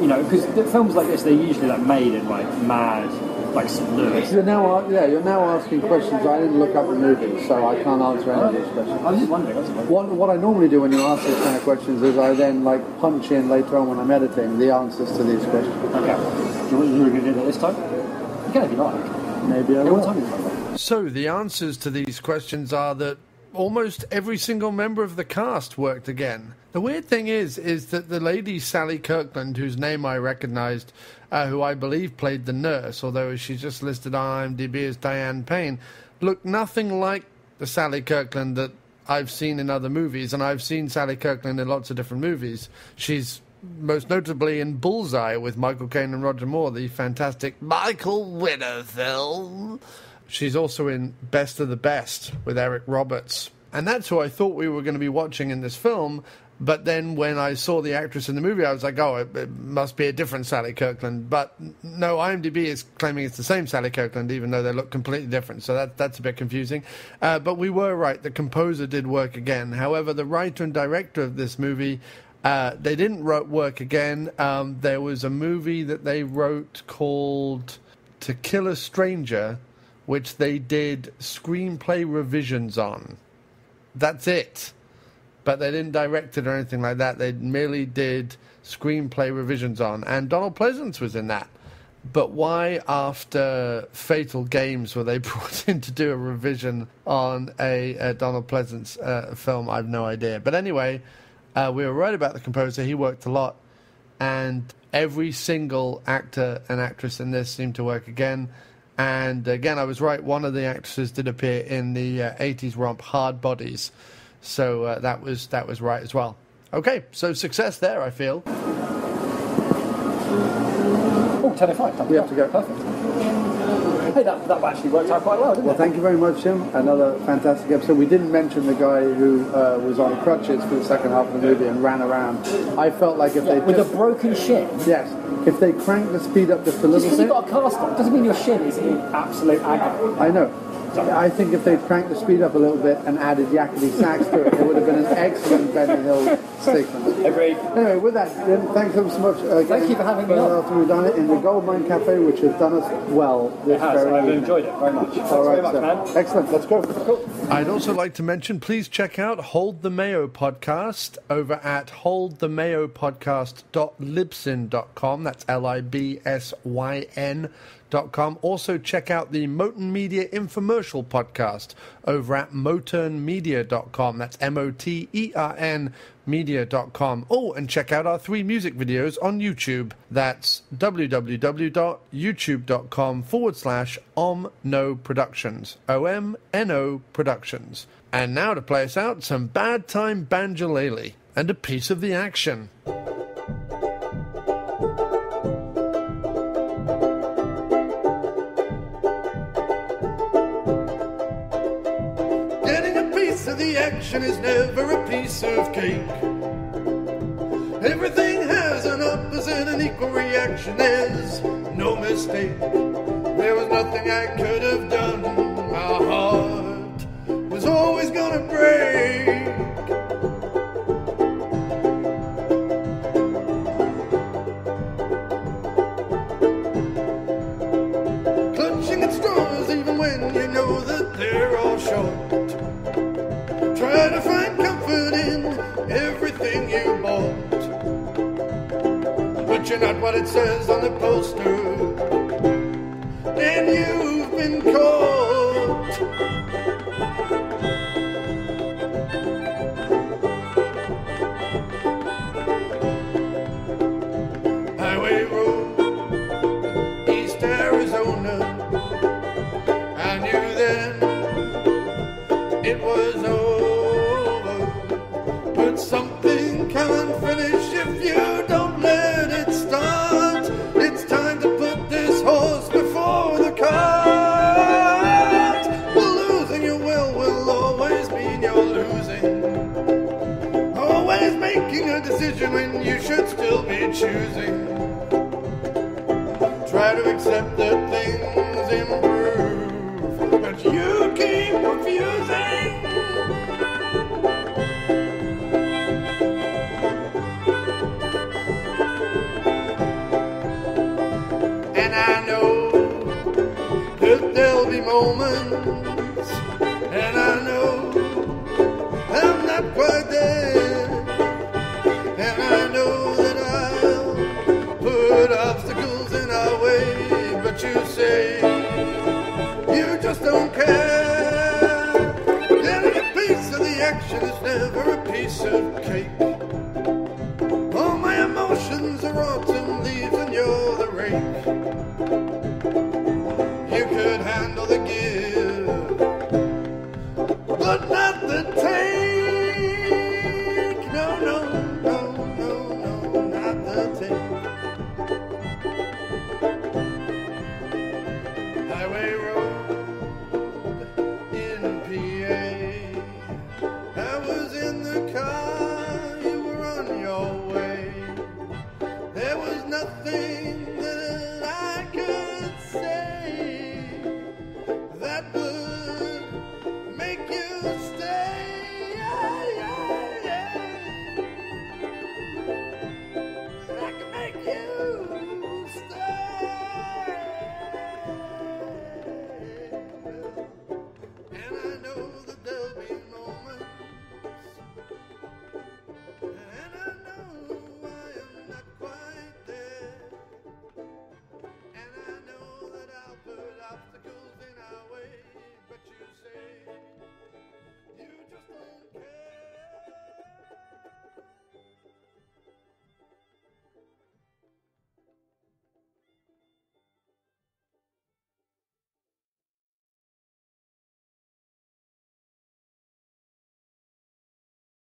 you know, because films like this, they're usually like made in like mad, like St. Louis. You're now asking questions. I didn't look up the movie, so I can't answer any of these questions. I was just wondering. What I normally do when you ask these kind of questions is I then like punch in later on when I'm editing the answers to these questions. Okay. Do you want to do that this time? You can if you like. Maybe I What will. time is it? So the answers to these questions are that almost every single member of the cast worked again. The weird thing is that the lady Sally Kirkland, whose name I recognised, who I believe played the nurse, although she's just listed on IMDb as Diane Payne, looked nothing like the Sally Kirkland that I've seen in other movies, and I've seen Sally Kirkland in lots of different movies. She's most notably in Bullseye with Michael Caine and Roger Moore, the fantastic Michael Winner film. She's also in Best of the Best with Eric Roberts. And that's who I thought we were going to be watching in this film. But then when I saw the actress in the movie, I was like, oh, it must be a different Sally Kirkland. But no, IMDb is claiming it's the same Sally Kirkland, even though they look completely different. So that's a bit confusing. But we were right. The composer did work again. However, the writer and director of this movie, they didn't work again. There was a movie that they wrote called To Kill a Stranger, which they did screenplay revisions on. That's it. But they didn't direct it or anything like that. They merely did screenplay revisions on. And Donald Pleasance was in that. But why, after Fatal Games, were they brought in to do a revision on a Donald Pleasance film? I have no idea. But anyway, we were right about the composer. He worked a lot. And every single actor and actress in this seemed to work again. And again, I was right. One of the actresses did appear in the 80s romp Hard Bodies. So that was right as well. Okay, so success there, I feel. Oh, 10:05. We have to go. Perfect. Hey, that actually worked out quite well, didn't Well, it? thank you very much, Jim. Another fantastic episode. We didn't mention the guy who was on crutches for the second half of the movie and ran around. I felt like if they With a broken shin. Yes, if they cranked the speed up just a Just little because bit. you've got a cast on doesn't mean your shin is in absolute agony. I know. I think if they'd cranked the speed up a little bit and added yakety sax to it, it would have been an excellent Benny Hill sequence. Agreed. Anyway, with that, Jim, thanks ever so much. Thank you for having me on. After we've done it in the Goldmine Cafe, which has done us well. It has. I've enjoyed it very much. Thanks very much, man. Excellent. Let's go. Cool. I'd also like to mention, please check out Hold the Mayo podcast over at holdthemayopodcast.libsyn.com. That's LIBSYN.com. Also check out the Moten Media Infomercial podcast over at moternmedia.com. That's MOTERN media.com. Oh, and check out our 3 music videos on YouTube. That's www.youtube.com/omno productions. OMNO productions. And now to play us out, some Bad Time Banjolele and a piece of the action. Getting a piece of the action is never a piece of cake. Everything has an opposite and equal reaction. There's no mistake. There was nothing I could have done. My heart was always gonna break. Clutching at straws even when you know that they're all short. Try to find comfort in everything you bought, but you're not what it says on the poster, and you've been caught. Highway road, East Arizona. I knew then it was over, but something can't finish if you don't let it start. It's time to put this horse before the cart. confusing. Try to accept that things improve, but you keep refusing. And I know that there'll be moments, and I know I'm not quite there, and I know that I'll put obstacles in our way, but you say you just don't care. Getting a piece of the action is never a piece of cake. All my emotions are autumn leaves and you're the rake. You could handle the give, but not the take. No, no, no, no, no, not the take. Highway road in PA. I was in the car, you were on your way. There was nothing that